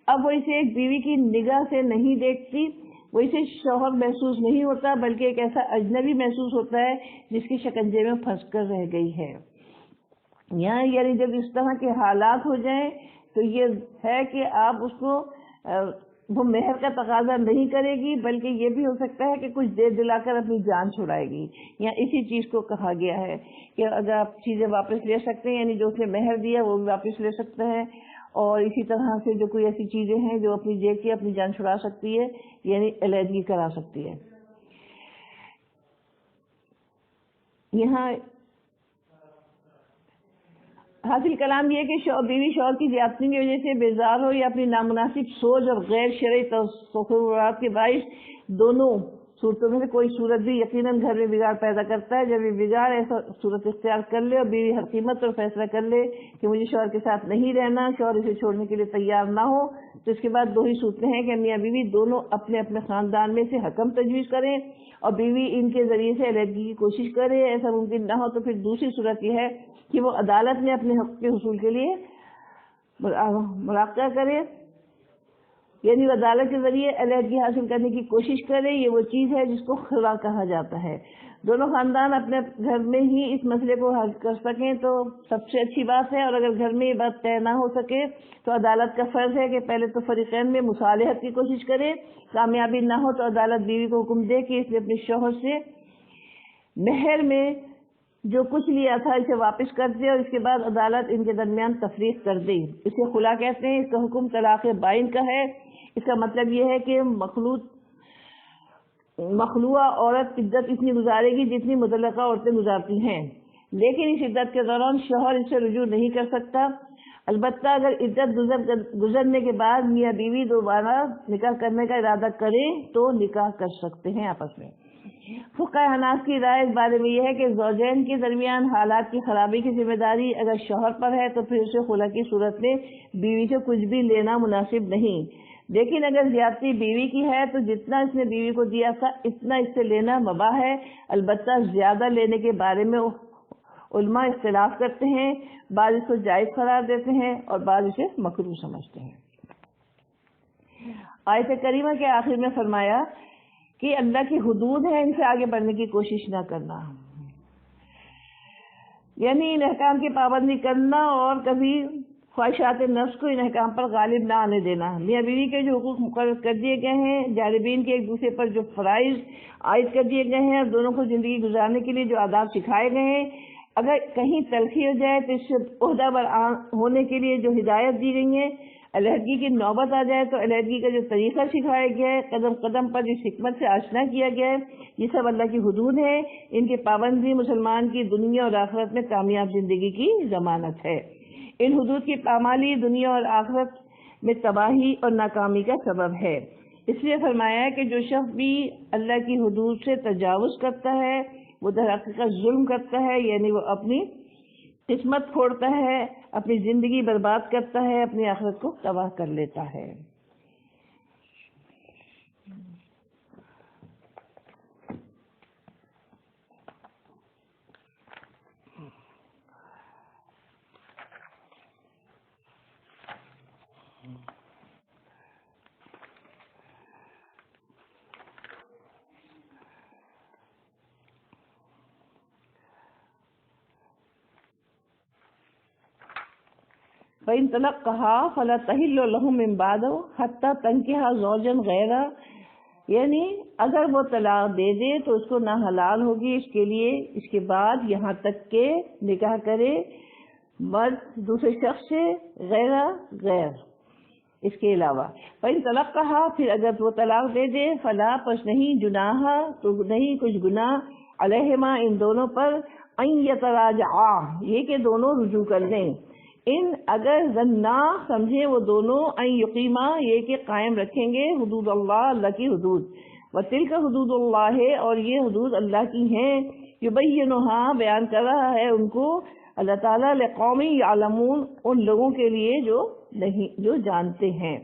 اب وہ اسے ایک بیوی کی نگاہ سے نہیں دیکھتی، وہ اسے شوہر محسوس نہیں ہوتا بلکہ ایک ایسا اجنبی محسوس ہوتا ہے جس کی شکنجے میں پھنس کر رہ گئی ہے. یہاں یعنی جب اس طرح کے حالات ہو جائیں تو یہ ہے کہ آپ اس کو وہ مہر کا تقاضا نہیں کرے گی، بلکہ یہ بھی ہو سکتا ہے کہ کچھ دے دلا کر اپنی جان چھڑائے گی. یا اسی چیز کو کہا گیا ہے کہ اگر آپ چیزیں واپس لے سکتے ہیں، یعنی جو اس نے مہر دیا وہ بھی واپس لے سکتے ہیں، اور اسی طرح سے جو کوئی ایسی چیزیں ہیں جو اپنی جیب کی اپنی جان چھڑا سکتی ہے، یعنی علیحدگی کرا سکتی ہے. یہاں حاصل کلام یہ کہ بیوی شوہر کی زیادتی کی وجہ سے بیزار ہو یا اپنی نامناسب سوچ اور غیر شرعی تصورات کے باعث دونوں صورتوں میں سے کوئی صورت بھی یقیناً گھر میں بگاڑ پیدا کرتا ہے. جب یہ بگاڑ ایسا صورت اختیار کر لے اور بیوی ہر قیمت پر فیصلہ کر لے کہ مجھے شوہر کے ساتھ نہیں رہنا, شوہر اسے چھوڑنے کے لیے تیار نہ ہو, تو اس کے بعد دو ہی صورتیں ہیں کہ میاں بیوی دونوں اپنے اپنے خاندان میں سے حکم تجویز کریں اور بیوی ان کے ذریعے سے علیحدگی کی کوشش کرے. ایسا ممکن نہ ہو تو پھر دوسری صورت یہ ہے کہ وہ عدالت میں اپنے حق کے حصول کے لیے مراقبہ کرے, یعنی وہ عدالت کے ذریعے علیحدگی حاصل کرنے کی کوشش کرے. یہ وہ چیز ہے جس کو خلا کہا جاتا ہے. دونوں خاندان اپنے گھر میں ہی اس مسئلے کو حل کر سکیں تو سب سے اچھی بات ہے, اور اگر گھر میں یہ بات طے نہ ہو سکے تو عدالت کا فرض ہے کہ پہلے تو فریقین میں مصالحت کی کوشش کرے. کامیابی نہ ہو تو عدالت بیوی کو حکم دے کہ اس نے اپنے شوہر سے مہر میں جو کچھ لیا تھا اسے واپس کر دے, اور اس کے بعد عدالت ان کے درمیان تفریق کر دے. اسے خلا کہتے ہیں. اس کا حکم طلاق بائن کا ہے. اس کا مطلب یہ ہے کہ مخلوعہ عورت عدت اتنی گزارے گی جتنی مطلقہ عورتیں گزارتی ہیں, لیکن اس عدت کے دوران شوہر اس سے رجوع نہیں کر سکتا. البتہ اگر عدت گزرنے کے بعد میاں بیوی دوبارہ نکاح کرنے کا ارادہ کریں تو نکاح کر سکتے ہیں آپس میں. فقہ حناف کی رائے اس بارے میں یہ ہے کہ زوجین کے درمیان حالات کی خرابی کی ذمہ داری اگر شوہر پر ہے تو پھر اسے خلا کی صورت میں بیوی سے کچھ بھی لینا مناسب نہیں, لیکن اگر زیادتی بیوی کی ہے تو جتنا اس نے بیوی کو دیا تھا اتنا اس سے لینا مباح ہے. البتہ زیادہ لینے کے بارے میں علماء اختلاف کرتے ہیں. بعض اس کو جائز قرار دیتے ہیں اور بعض اسے مکروہ سمجھتے ہیں. آیت کریمہ کے آخر میں فرمایا کہ اللہ کی حدود ہے, ان سے آگے بڑھنے کی کوشش نہ کرنا, یعنی ان احکام کی پابندی کرنا اور کبھی خواہشات نفس کو ان احکام پر غالب نہ آنے دینا. میاں بیوی کے جو حقوق مقرر کر دیے گئے ہیں, جانبین کے ایک دوسرے پر جو فرائض عائد کر دیے گئے ہیں اور دونوں کو زندگی گزارنے کے لیے جو آداب سکھائے گئے ہیں, اگر کہیں تلخی ہو جائے تو اس سے عہدہ بر ہونے کے لیے جو ہدایت دی گئی ہے, علیحدگی کی نوبت آ جائے تو علیحدگی کا جو طریقہ سکھایا گیا ہے, قدم قدم پر جس حکمت سے آشنا کیا گیا ہے, یہ سب اللہ کی حدود ہے. ان کی پابندی مسلمان کی دنیا اور آخرت میں کامیاب زندگی کی ضمانت ہے. ان حدود کی پامالی دنیا اور آخرت میں تباہی اور ناکامی کا سبب ہے. اس لیے فرمایا ہے کہ جو شخص بھی اللہ کی حدود سے تجاوز کرتا ہے وہ در حقیقت ظلم کرتا ہے, یعنی وہ اپنی قسمت پھوڑتا ہے, اپنی زندگی برباد کرتا ہے, اپنی آخرت کو تباہ کر لیتا ہے. فَإِن طَلَّقَهَا فَلَا تَحِلُّ لَهُ مِن بَعْدُ حَتَّى تَنكِحَ زَوْجًا غَيْرَهُ, یعنی اگر وہ طلاق دے دے تو اس کو نہ حلال ہوگی اس کے لیے اس کے بعد یہاں تک کہ نکاح کرے مرد دوسرے شخص سے غیر اس کے علاوہ. فَإِن طَلَّقَهَا, پھر اگر وہ طلاق دے دے, فلا پس نہیں جناح, تو نہیں کچھ گناہ, علیہما ان دونوں پر, ان یتراجعا, یہ کہ دونوں رجوع کر لیں, ان اگر ظنا سمجھے وہ دونوں, ان یقیما, یہ کہ قائم رکھیں گے, حدود اللہ, اللہ کی حدود, وتلک حدود اللہ, اور یہ حدود اللہ کی ہیں, یبینھا, بیان کر رہا ہے ان کو اللہ تعالیٰ, لقوم یعلمون, ان لوگوں کے لیے جو جانتے ہیں.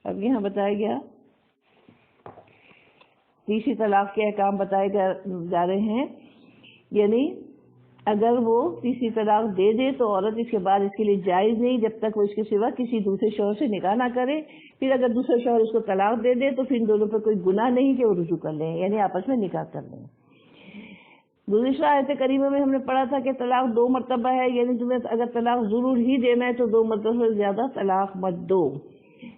اب یہاں بتایا گیا تیسری طلاق کے احکام بتائے جا رہے ہیں, یعنی اگر وہ تیسری طلاق دے دے تو عورت اس کے بعد اس کے لیے جائز نہیں جب تک وہ اس کے سوا کسی دوسرے شوہر سے نکاح نہ کرے. پھر اگر دوسرے شوہر اس کو طلاق دے دے تو پھر ان دونوں پر کوئی گناہ نہیں کہ وہ رجوع کر لیں, یعنی آپس میں نکاح کر لیں. دوسرا آیت کریمہ میں ہم نے پڑھا تھا کہ طلاق 2 مرتبہ ہے, یعنی تمہیں اگر طلاق ضرور ہی دینا ہے تو 2 مرتبہ سے زیادہ طلاق مت دو,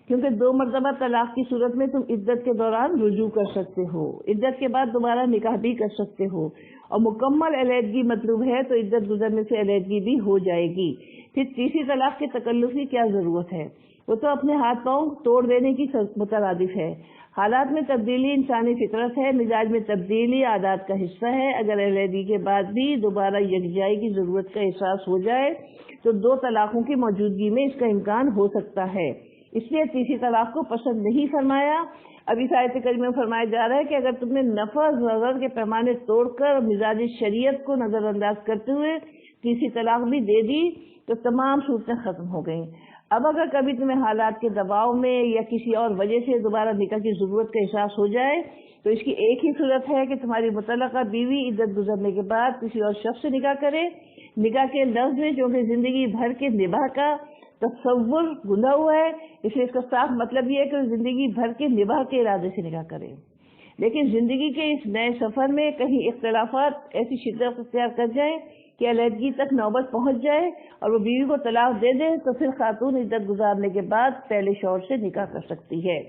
کیونکہ 2 مرتبہ طلاق کی صورت میں تم عدت کے دوران رجوع کر سکتے ہو, عدت کے بعد دوبارہ نکاح بھی کر سکتے ہو, اور مکمل علیحدگی مطلوب ہے تو عدت گزرنے سے علیحدگی بھی ہو جائے گی. پھر تیسری طلاق کے تکلف کی کیا ضرورت ہے, وہ تو اپنے ہاتھ پاؤں توڑ دینے کی مترادف ہے. حالات میں تبدیلی انسانی فطرت ہے، مزاج میں تبدیلی عادات کا حصہ ہے۔ اگر علیحدگی کے بعد بھی دوبارہ یکجائی کی ضرورت کا احساس ہو جائے تو 2 طلاقوں کی موجودگی میں اس کا امکان ہو سکتا ہے، اس لیے تیسری طلاق کو پسند نہیں فرمایا۔ اب اس آیت کریمہ میں فرمایا جا رہا ہے کہ اگر تم نے نفع ضرر کے پیمانے توڑ کر مزاج شریعت کو نظر انداز کرتے ہوئے تیسری طلاق بھی دے دی تو تمام صورتیں ختم ہو گئیں۔ اب اگر کبھی تمہیں حالات کے دباؤ میں یا کسی اور وجہ سے دوبارہ نکاح کی ضرورت کا احساس ہو جائے تو اس کی ایک ہی صورت ہے کہ تمہاری متعلقہ بیوی عدت گزرنے کے بعد کسی اور شخص سے نکاح کرے۔ نکاح کے لفظ میں چونکہ زندگی بھر کے نباہ کا تصور گندا ہوا ہے، اس لیے اس کا صاف مطلب یہ ہے کہ زندگی بھر کے نباہ کے ارادے سے نکاح کرے، لیکن زندگی کے اس نئے سفر میں کہیں اختلافات ایسی شدت اختیار کر جائیں کہ علیحدگی تک نوبت پہنچ جائے اور وہ بیوی کو طلاق دے دے تو پھر خاتون عدت گزارنے کے بعد پہلے شوہر سے نکاح کر سکتی ہے۔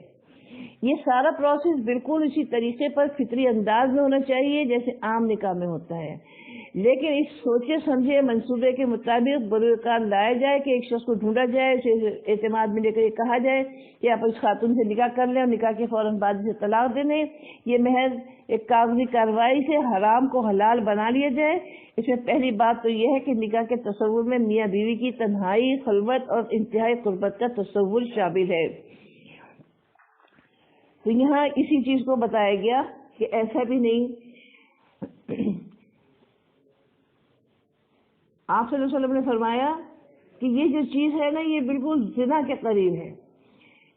یہ سارا پروسیس بالکل اسی طریقے پر فطری انداز میں ہونا چاہیے جیسے عام نکاح میں ہوتا ہے، لیکن اس سوچے سمجھے منصوبے کے مطابق بروئے کار لایا جائے کہ ایک شخص کو ڈھونڈا جائے، اسے اعتماد میں لے کر یہ کہا جائے کہ آپ اس خاتون سے نکاح کر لیں اور نکاح کے فوراً بعد اسے طلاق دے دیں، یہ محض ایک کاغذی کارروائی سے حرام کو حلال بنا لیا جائے۔ اس میں پہلی بات تو یہ ہے کہ نکاح کے تصور میں میاں بیوی کی تنہائی، خلوت اور انتہائی قربت کا تصور شامل ہے۔ تو یہاں اسی چیز کو بتایا گیا کہ ایسا بھی نہیں، آپ صلی اللہ علیہ وسلم نے فرمایا کہ یہ جو چیز ہے نا یہ بالکل زنا کے قریب ہے،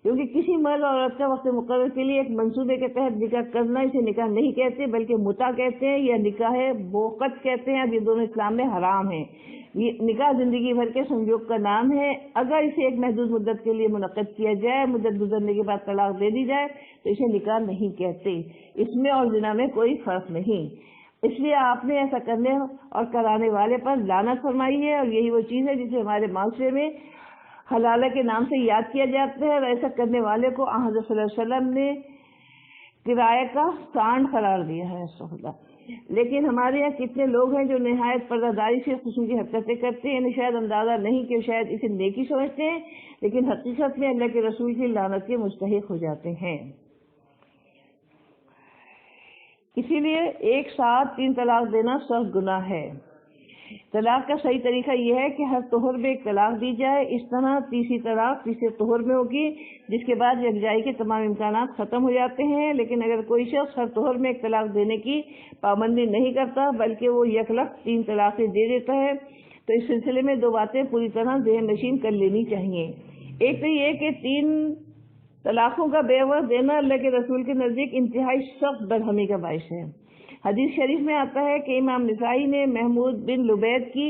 کیونکہ کسی مرد اور عورت کا وقت مقرر کے لیے ایک منصوبے کے تحت نکاح کرنا اسے نکاح نہیں کہتے بلکہ متع کہتے ہیں یا نکاح بوقت کہتے ہیں۔ اب یہ دونوں اسلام میں حرام ہیں۔ یہ نکاح زندگی بھر کے سنجوگ کا نام ہے، اگر اسے ایک محدود مدت کے لیے منعقد کیا جائے، مدت گزرنے کے بعد طلاق دے دی جائے تو اسے نکاح نہیں کہتے۔ اس میں اور زنا میں کوئی فرق نہیں، اس لیے آپ نے ایسا کرنے اور کرانے والے پر لعنت فرمائی ہے، اور یہی وہ چیز ہے جسے ہمارے معاشرے میں حلالہ کے نام سے یاد کیا جاتا ہے، اور ایسا کرنے والے کو حضرت صلی اللہ علیہ وسلم نے کرایہ کا سانڈ قرار دیا ہے۔ لیکن ہمارے یہاں کتنے لوگ ہیں جو نہایت پردہ داری سے خصوصی حرکتیں کرتے ہیں، یعنی شاید اندازہ نہیں کہ شاید اسے نیکی سمجھتے ہیں لیکن حقیقت میں اللہ کے رسول کی لعنت کے مستحق ہو جاتے ہیں۔ اسی لیے ایک ساتھ 3 طلاق دینا سخت گناہ ہے۔ طلاق کا صحیح طریقہ یہ ہے کہ ہر طہر میں ایک طلاق دی جائے، اس طرح تیسری طلاق تیسرے طہر میں ہوگی جس کے بعد یکجائی کے تمام امکانات ختم ہو جاتے ہیں۔ لیکن اگر کوئی شخص ہر طہر میں ایک طلاق دینے کی پابندی نہیں کرتا بلکہ وہ یکلخ 3 طلاقیں دے دیتا ہے تو اس سلسلے میں 2 باتیں پوری طرح ذہن نشین کر لینی چاہیے۔ ایک تو یہ کہ 3 طلاقوں کا بے وقت دینا اللہ کے رسول کے نزدیک انتہائی سخت برہمی کا باعث ہے۔ حدیث شریف میں آتا ہے کہ امام نسائی نے محمود بن لبید کی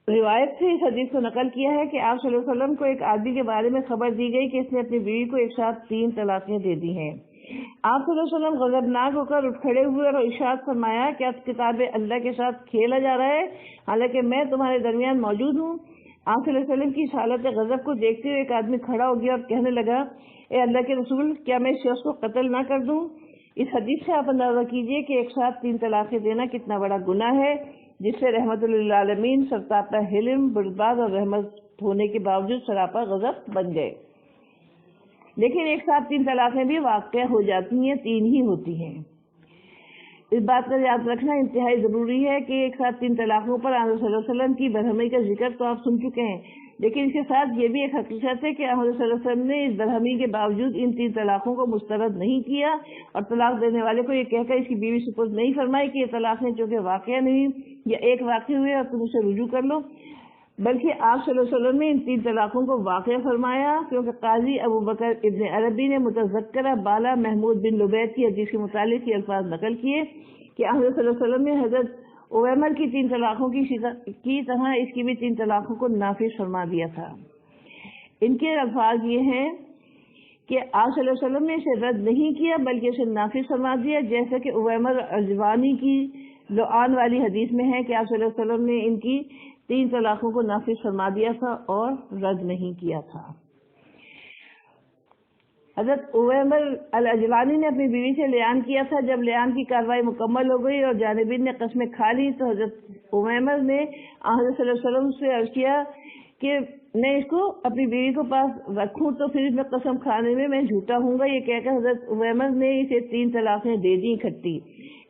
روایت سے اس حدیث کو نقل کیا ہے کہ آپ صلی اللہ علیہ وسلم کو ایک آدمی کے بارے میں خبر دی گئی کہ اس نے اپنی بیوی کو ایک ساتھ 3 طلاقیں دے دی ہیں۔ آپ صلی اللہ علیہ وسلم غضبناک ہو کر اٹھ کھڑے ہوئے اور ارشاد فرمایا کہ اب کتاب اللہ کے ساتھ کھیلا جا رہا ہے حالانکہ میں تمہارے درمیان موجود ہوں۔ آپ صلی اللہ علیہ وسلم کی اس حالت غضب کو دیکھتے ہوئے ایک آدمی کھڑا ہو گیا اور کہنے لگا، اے اللہ کے رسول، کیا میں اس شخص کو قتل نہ کر دوں؟ اس حدیث سے آپ اندازہ کیجئے کہ ایک ساتھ 3 طلاقیں دینا کتنا بڑا گناہ ہے، جس سے رحمت للعالمین سرتاپا حلم، بردبار اور رحمت ہونے کے باوجود سراپا غضب بن گئے۔ لیکن ایک ساتھ 3 طلاقیں بھی واقع ہو جاتی ہیں، 3 ہی ہوتی ہیں۔ اس بات کا یاد رکھنا انتہائی ضروری ہے کہ ایک ساتھ 3 طلاقوں پر آن صلی اللہ علیہ وسلم کی برہمی کا ذکر تو آپ سن چکے ہیں، لیکن اس کے ساتھ یہ بھی ایک حقیقت ہے کہ حضرت صلی اللہ علیہ وسلم نے اس برہمی کے باوجود ان 3 طلاقوں کو مسترد نہیں کیا اور طلاق دینے والے کو یہ کہہ کر اس کی بیوی سپرد نہیں فرمائی کہ یہ طلاق نے چونکہ واقع نہیں یا ایک واقع ہوئے اور تم اسے رجوع کر لو، بلکہ آپ صلی اللہ علیہ وسلم نے ان 3 طلاقوں کو واقع فرمایا، کیونکہ قاضی ابو بکر ابن عربی نے متذکرہ بالا محمود بن لبید کی حدیث کے متعلق یہ الفاظ نقل کیے کہ حضرت صلی اللہ علیہ وسلم نے حضرت اویمر کی 3 طلاقوں کی طرح اس کی بھی 3 طلاقوں کو نافذ فرما دیا تھا۔ ان کے الفاظ یہ ہیں کہ آپ صلی اللہ علیہ وسلم نے اسے رد نہیں کیا بلکہ اسے نافذ فرما دیا، جیسا کہ اویمر اجوانی کی لعان والی حدیث میں ہے کہ آپ صلی اللہ علیہ وسلم نے ان کی 3 طلاقوں کو نافذ فرما دیا تھا اور رد نہیں کیا تھا۔ حضرت اویمر الاجوانی نے اپنی بیوی سے لعان کیا تھا۔ جب لعان کی کارروائی مکمل ہو گئی اور جانبین نے قسمیں کھا لی تو حضرت اویمر نے حضرت صلی اللہ علیہ وسلم سے عرض کیا کہ میں اس کو اپنی بیوی کو پاس رکھوں تو پھر میں قسم کھانے میں جھوٹا ہوں گا، یہ کہہ کر حضرت عمر نے اسے 3 طلاقیں دے دی اکٹھی،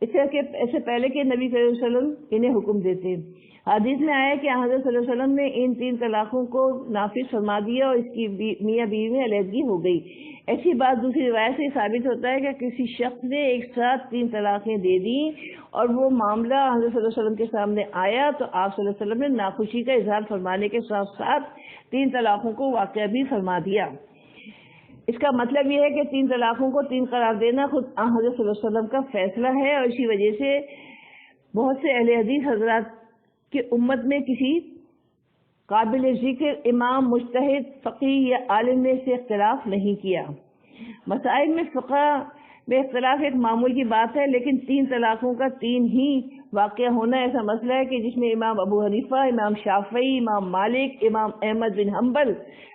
اس سے پہلے کہ نبی صلی اللہ علیہ وسلم انہیں حکم دیتے۔ حدیث میں آیا کہ حضرت صلی اللہ علیہ وسلم نے ان 3 طلاقوں کو نافذ فرما دیا اور اس کی میاں بیوی میں علیحدگی ہو گئی۔ ایسی بات دوسری روایت سے ثابت ہوتا ہے کہ کسی شخص نے ایک ساتھ 3 طلاقیں دے دی اور وہ معاملہ حضرت صلی اللہ علیہ وسلم کے سامنے آیا تو آپ صلی اللہ علیہ وسلم نے ناخوشی کا اظہار فرمانے کے ساتھ ساتھ 3 طلاقوں کو واقع بھی فرما دیا۔ اس کا مطلب یہ ہے کہ 3 طلاقوں کو 3 قرار دینا خود حضرت صلی اللہ علیہ وسلم کا فیصلہ ہے، اور اسی وجہ سے بہت سے اہل حدیث حضرات کی امت میں کسی قابل ذکر امام، مجتہد، فقیہ یا عالم نے اس سے اختلاف نہیں کیا۔ مسائل میں فقہ میں اختلاف ایک معمول کی بات ہے، لیکن 3 طلاقوں کا 3 ہی واقع ہونا ایسا مسئلہ ہے کہ جس میں امام ابو حنیفہ، امام شافعی، امام مالک، امام احمد بن حنبل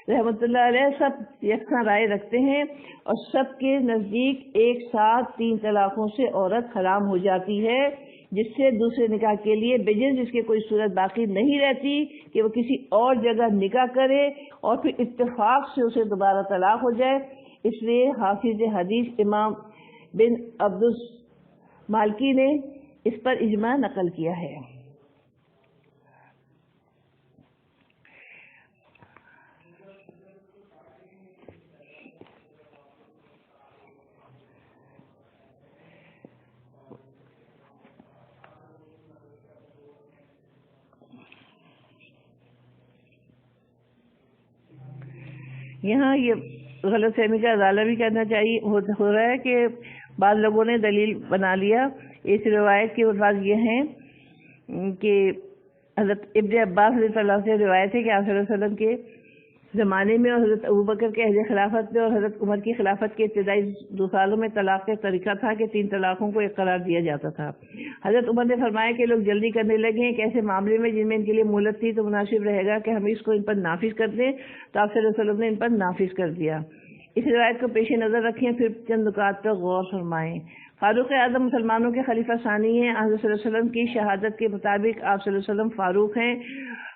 رحمۃ اللہ علیہ سب یکساں رائے رکھتے ہیں، اور سب کے نزدیک ایک ساتھ 3 طلاقوں سے عورت حرام ہو جاتی ہے، جس سے دوسرے نکاح کے لیے بجز جس کی کوئی صورت باقی نہیں رہتی کہ وہ کسی اور جگہ نکاح کرے اور پھر اتفاق سے اسے دوبارہ طلاق ہو جائے۔ اس لیے حافظ حدیث امام بن عبد مالکی نے اس پر اجماع نقل کیا ہے۔ یہاں یہ غلط فہمی کا ازالہ بھی کرنا چاہیے ہو رہا ہے کہ بعض لوگوں نے دلیل بنا لیا۔ اس روایت کے الفاظ یہ ہیں کہ حضرت ابن عباس رضی اللہ سے روایت ہے کہ آپ صلی اللہ علیہ وسلم کے زمانے میں اور حضرت ابوبکر کے عہد خلافت میں اور حضرت عمر کی خلافت کے ابتدائی 2 سالوں میں طلاق کا طریقہ تھا کہ 3 طلاقوں کو ایک قرار دیا جاتا تھا۔ حضرت عمر نے فرمایا کہ لوگ جلدی کرنے لگے ہیں کہ ایسے معاملے میں جن میں ان کے لیے مہلت تھی تو مناسب رہے گا کہ ہم اس کو ان پر نافذ کر دیں، تو آپ صلی اللہ علیہ وسلم نے ان پر نافذ کر دیا۔ اس روایت کو پیش نظر رکھیں، پھر چند نکات پر غور فرمائیں۔ فاروق اعظم مسلمانوں کے خلیفہ ثانی ہیں۔ حضرت صلی اللہ علیہ وسلم کی شہادت کے مطابق آپ صلی اللہ علیہ وسلم فاروق ہیں،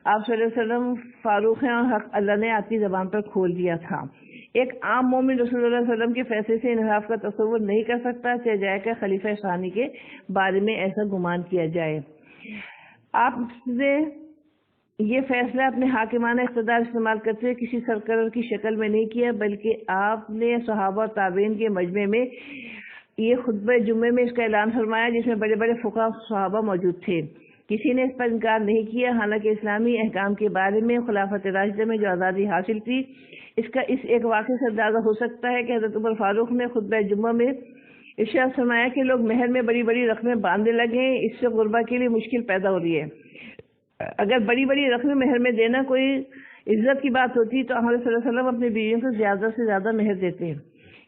آپ صلی اللہ علیہ وسلم فاروق ہیں، اور حق اللہ نے آپ کی زبان پر کھول دیا تھا۔ ایک عام مومن رسول اللہ صلی اللہ علیہ وسلم کے فیصلے سے انحراف کا تصور نہیں کر سکتا، چاہے جائے کہ خلیفہ ثانی کے بارے میں ایسا گمان کیا جائے۔ آپ نے یہ فیصلہ اپنے حاکمانہ اقتدار استعمال کرتے ہوئے کسی سرکردہ کی شکل میں نہیں کیا، بلکہ آپ نے صحابہ اور تابعین کے مجمع میں یہ خطبہ جمعے میں اس کا اعلان فرمایا، جس میں بڑے بڑے فقہاء صحابہ موجود تھے۔ کسی نے اس پر انکار نہیں کیا، حالانکہ اسلامی احکام کے بارے میں خلافت راشدہ میں جو آزادی حاصل تھی، اس ایک واقعے سے اندازہ ہو سکتا ہے کہ حضرت عمر فاروق نے خطبہ جمعہ میں ارشاد فرمایا کہ لوگ مہر میں بڑی بڑی رقمیں باندھنے لگے ہیں، اس سے غربا کے لیے مشکل پیدا ہو رہی ہے۔ اگر بڑی بڑی رقمیں مہر میں دینا کوئی عزت کی بات ہوتی تو ہمارے صلی اللہ علیہ وسلم اپنی بیویوں کو زیادہ سے زیادہ مہر دیتے ہیں۔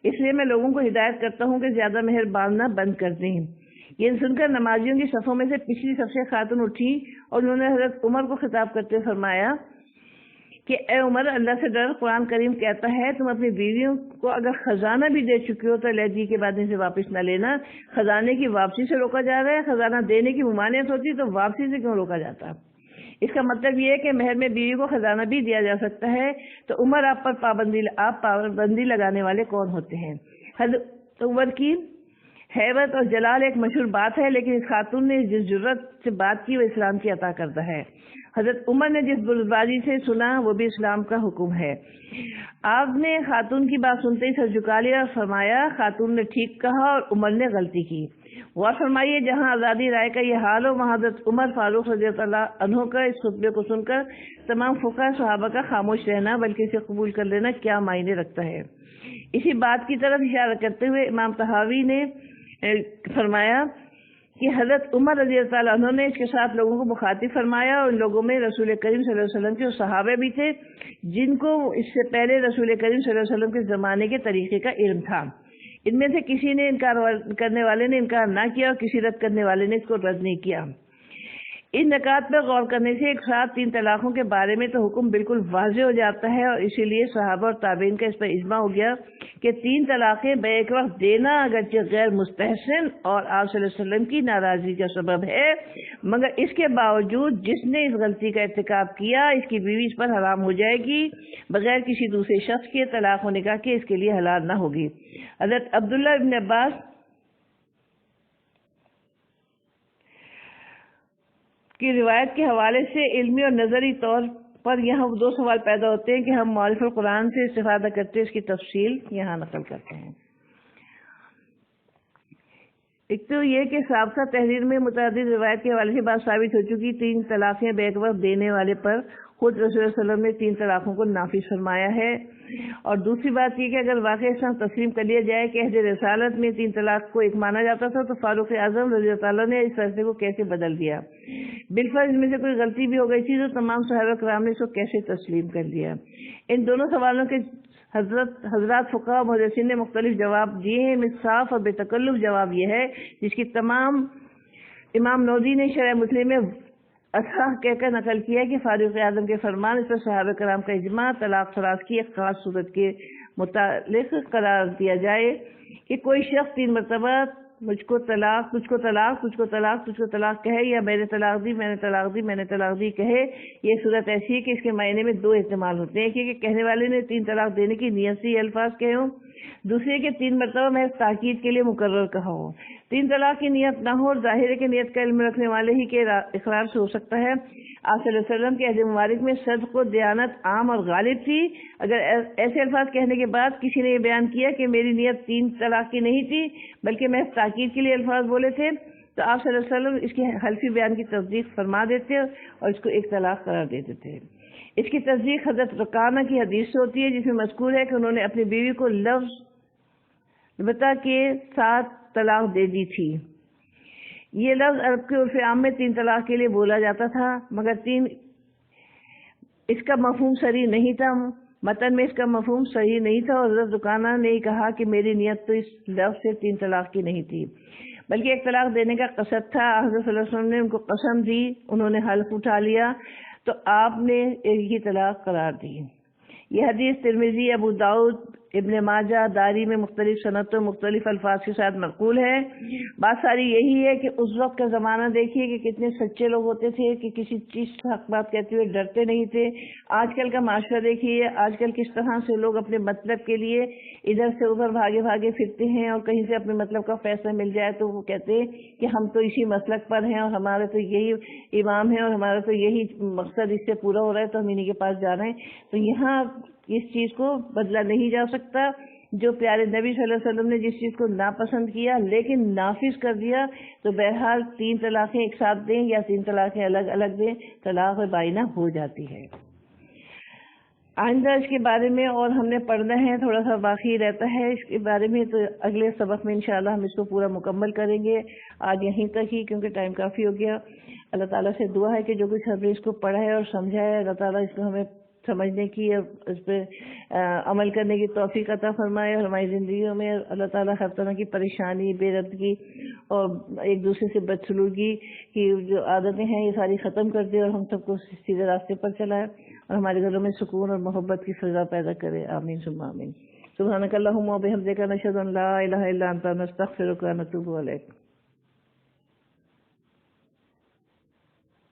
اس لیے میں لوگوں کو ہدایت کرتا ہوں کہ زیادہ مہر باندھنا بند کر دیں۔ یہ سن کر نمازیوں کی صفوں میں سے پچھلی صف سے خاتون اٹھی اور انہوں نے حضرت عمر کو خطاب کرتے فرمایا کہ اے عمر، اللہ سے ڈر، قرآن کریم کہتا ہے تم اپنی بیویوں کو اگر خزانہ بھی دے چکے ہو تو علیحدگی کے بعد ان سے واپس نہ لینا۔ خزانے کی واپسی سے روکا جا رہا ہے، خزانہ دینے کی ممانعت ہوتی تو واپسی سے کیوں روکا جاتا؟ اس کا مطلب یہ ہے کہ مہر میں بیوی کو خزانہ بھی دیا جا سکتا ہے۔ تو عمر، آپ پابندی لگانے والے کون ہوتے ہیں؟ حضرت عمر کی حیبت اور جلال ایک مشہور بات ہے، لیکن اس خاتون نے جس جرت سے بات کی وہ اسلام کی عطا کرتا ہے۔ حضرت عمر نے جس بردباری سے سنا وہ بھی اسلام کا حکم ہے۔ آپ نے خاتون کی بات سنتے ہی سر جھکا لیا اور فرمایا خاتون نے ٹھیک کہا اور عمر نے غلطی کی۔ غور فرمائیے، جہاں آزادی رائے کا یہ حال ہو وہاں حضرت عمر فاروق رضی اللہ عنہ کا اس خطبے کو سن کر تمام فقہاء صحابہ کا خاموش رہنا بلکہ اسے قبول کر لینا کیا معنی رکھتا ہے۔ اسی بات کی طرف اشارہ کرتے ہوئے امام طحاوی نے فرمایا کہ حضرت عمر رضی اللہ عنہ نے اس کے ساتھ لوگوں کو مخاطب فرمایا، اور ان لوگوں میں رسول کریم صلی اللہ علیہ وسلم کے صحابہ بھی تھے جن کو اس سے پہلے رسول کریم صلی اللہ علیہ وسلم کے زمانے کے طریقے کا علم تھا۔ ان میں سے کسی نے انکار کرنے والے نے انکار نہ کیا اور کسی رد کرنے والے نے اس کو رد نہیں کیا۔ ان نکات پر غور کرنے سے ایک ساتھ 3 طلاقوں کے بارے میں تو حکم بالکل واضح ہو جاتا ہے، اور اسی لیے صحابہ اور تابعین کا اس پر اجماع ہو گیا کہ 3 طلاقیں بیک وقت دینا اگرچہ غیر مستحسن اور آپ صلی اللہ علیہ وسلم کی ناراضگی کا سبب ہے، مگر اس کے باوجود جس نے اس غلطی کا ارتکاب کیا اس کی بیوی اس پر حرام ہو جائے گی بغیر کسی دوسرے شخص کے طلاق ہونے کا کہ اس کے لیے حلال نہ ہوگی۔ حضرت عبداللہ ابن عباس کی روایت کے حوالے سے علمی اور نظری طور پر یہاں 2 سوال پیدا ہوتے ہیں کہ ہم مؤلف القرآن سے استفادہ کرتے اس کی تفصیل یہاں نقل کرتے ہیں۔ ایک تو یہ کہ سابقہ تحریر میں متعدد روایت کے حوالے سے بات ثابت ہو چکی 3 طلاقیں بیک وقت دینے والے پر خود رسول اللہ صلی اللہ علیہ وسلم نے 3 طلاقوں کو نافذ فرمایا ہے، اور دوسری بات یہ کہ اگر واقعی اس طرح تسلیم کر لیا جائے کہ عہد رسالت میں 3 طلاق کو ایک مانا جاتا تھا تو فاروق اعظم رضی اللہ تعالیٰ نے اس فیصلے کو کیسے بدل دیا؟ بالفرض ان میں سے کوئی غلطی بھی ہو گئی تھی تو تمام صحابہ کرام نے اس کو کیسے تسلیم کر لیا؟ ان دونوں سوالوں کے حضرات فقہاء و محدثین نے مختلف جواب دیے ہیں۔ صاف اور بے تکلف جواب یہ ہے جس کی تمام امام نووی نے شرح مسلم میں اصح کہہ کر نقل کیا کہ فاروق اعظم کے فرمان اس پر صحابہ کرام کا اجماع طلاق فراز کی ایک خاص صورت کے متعلق قرار دیا جائے کہ کوئی شخص 3 مرتبہ مجھ کو طلاق تجھ کو طلاق تجھ کو طلاق تجھ کو طلاق کہے یا میں نے طلاق دی میں نے طلاق دی میں نے طلاق دی کہے، یہ صورت ایسی ہے کہ اس کے معنی میں 2 احتمال ہوتے ہیں کہ کہنے والے نے 3 طلاق دینے کی نیت سے یہ الفاظ کہے ہوں، دوسرے کہ 3 مرتبہ محض تاکید کے لیے مقرر کہا ہو۔ 3 طلاق کی نیت نہ ہو اور ظاہر ہے کہ نیت کا علم رکھنے والے ہی کے اقرار سے ہو سکتا ہے۔ آپ صلی اللہ علیہ وسلم کے عہد مبارک میں صدق و دیانت عام اور غالب تھی، اگر ایسے الفاظ کہنے کے بعد کسی نے یہ بیان کیا کہ میری نیت 3 طلاق کی نہیں تھی بلکہ میں تاکید کے لیے الفاظ بولے تھے تو آپ صلی اللہ علیہ وسلم اس کے حلفی بیان کی تصدیق فرما دیتے اور اس کو 1 طلاق قرار دیتے تھے۔ اس کی تصدیق حضرت رکانہ کی حدیث سے ہوتی ہے جس میں مذکور ہے کہ انہوں نے اپنی بیوی کو لفظ بتا کے 7 طلاق دے دی تھی۔ یہ لفظ عرب کے عرف عام میں 3 طلاق کے لیے بولا جاتا تھا، مگر 3 اس کا مفہوم صحیح نہیں تھا، متن میں اس کا مفہوم صحیح نہیں تھا، اور حضرت رکانہ نے کہا کہ میری نیت تو اس لفظ سے 3 طلاق کی نہیں تھی بلکہ 1 طلاق دینے کا قصد تھا۔ حضرت صلی اللہ علیہ وسلم نے ان کو قسم دی، انہوں نے حلف اٹھا لیا تو آپ نے ایک ہی طلاق قرار دی۔ یہ حدیث ترمذی، ابو داؤد، ابن ماجہ، داری میں مختلف صنعتوں مختلف الفاظ کے ساتھ منقول ہے۔ بات ساری یہی ہے کہ اس وقت کا زمانہ دیکھیے کہ کتنے سچے لوگ ہوتے تھے کہ کسی چیز سے حق بات کہتے ہوئے ڈرتے نہیں تھے۔ آج کل کا معاشرہ دیکھیے، آج کل کس طرح سے لوگ اپنے مطلب کے لیے ادھر سے ادھر بھاگے پھرتے ہیں، اور کہیں سے اپنے مطلب کا فیصلہ مل جائے تو وہ کہتے ہیں کہ ہم تو اسی مسلک پر ہیں اور ہمارے تو یہی امام ہے اور ہمارا تو یہی مقصد اس سے پورا ہو رہا ہے تو ہم انہیں کے پاس جا رہے ہیں۔ تو یہاں اس چیز کو بدلا نہیں جا سکتا۔ جو پیارے نبی صلی اللہ علیہ وسلم نے جس چیز کو ناپسند کیا لیکن نافذ کر دیا، تو بہرحال 3 طلاقیں ایک ساتھ دیں یا 3 طلاقیں الگ الگ دیں، طلاق بائنہ ہو جاتی ہے۔ آئندہ اس کے بارے میں اور ہم نے پڑھنا ہے، تھوڑا سا باقی رہتا ہے اس کے بارے میں، تو اگلے سبق میں انشاءاللہ ہم اس کو پورا مکمل کریں گے۔ آج یہیں تک ہی کیونکہ ٹائم کافی ہو گیا۔ اللہ تعالیٰ سے دعا ہے کہ جو کچھ ہم نے اس کو پڑھا ہے اور سمجھا ہے، اللہ تعالیٰ اس کو ہمیں سمجھنے کی اور اس پہ عمل کرنے کی توفیق عطا فرمائے، اور ہماری زندگیوں میں اللہ تعالیٰ ہر طرح کی پریشانی، بے ربطگی اور ایک دوسرے سے بدسلوکی کی جو عادتیں ہیں یہ ساری ختم کر دے اور ہم سب کو سیدھے راستے پر چلائے اور ہمارے گھروں میں سکون اور محبت کی فضا پیدا کرے۔ آمین ثم آمین۔ سبحانک اللہم و بحمدک، نشہد ان لا الہ الا انت، نستغفرک و نتوب الیک۔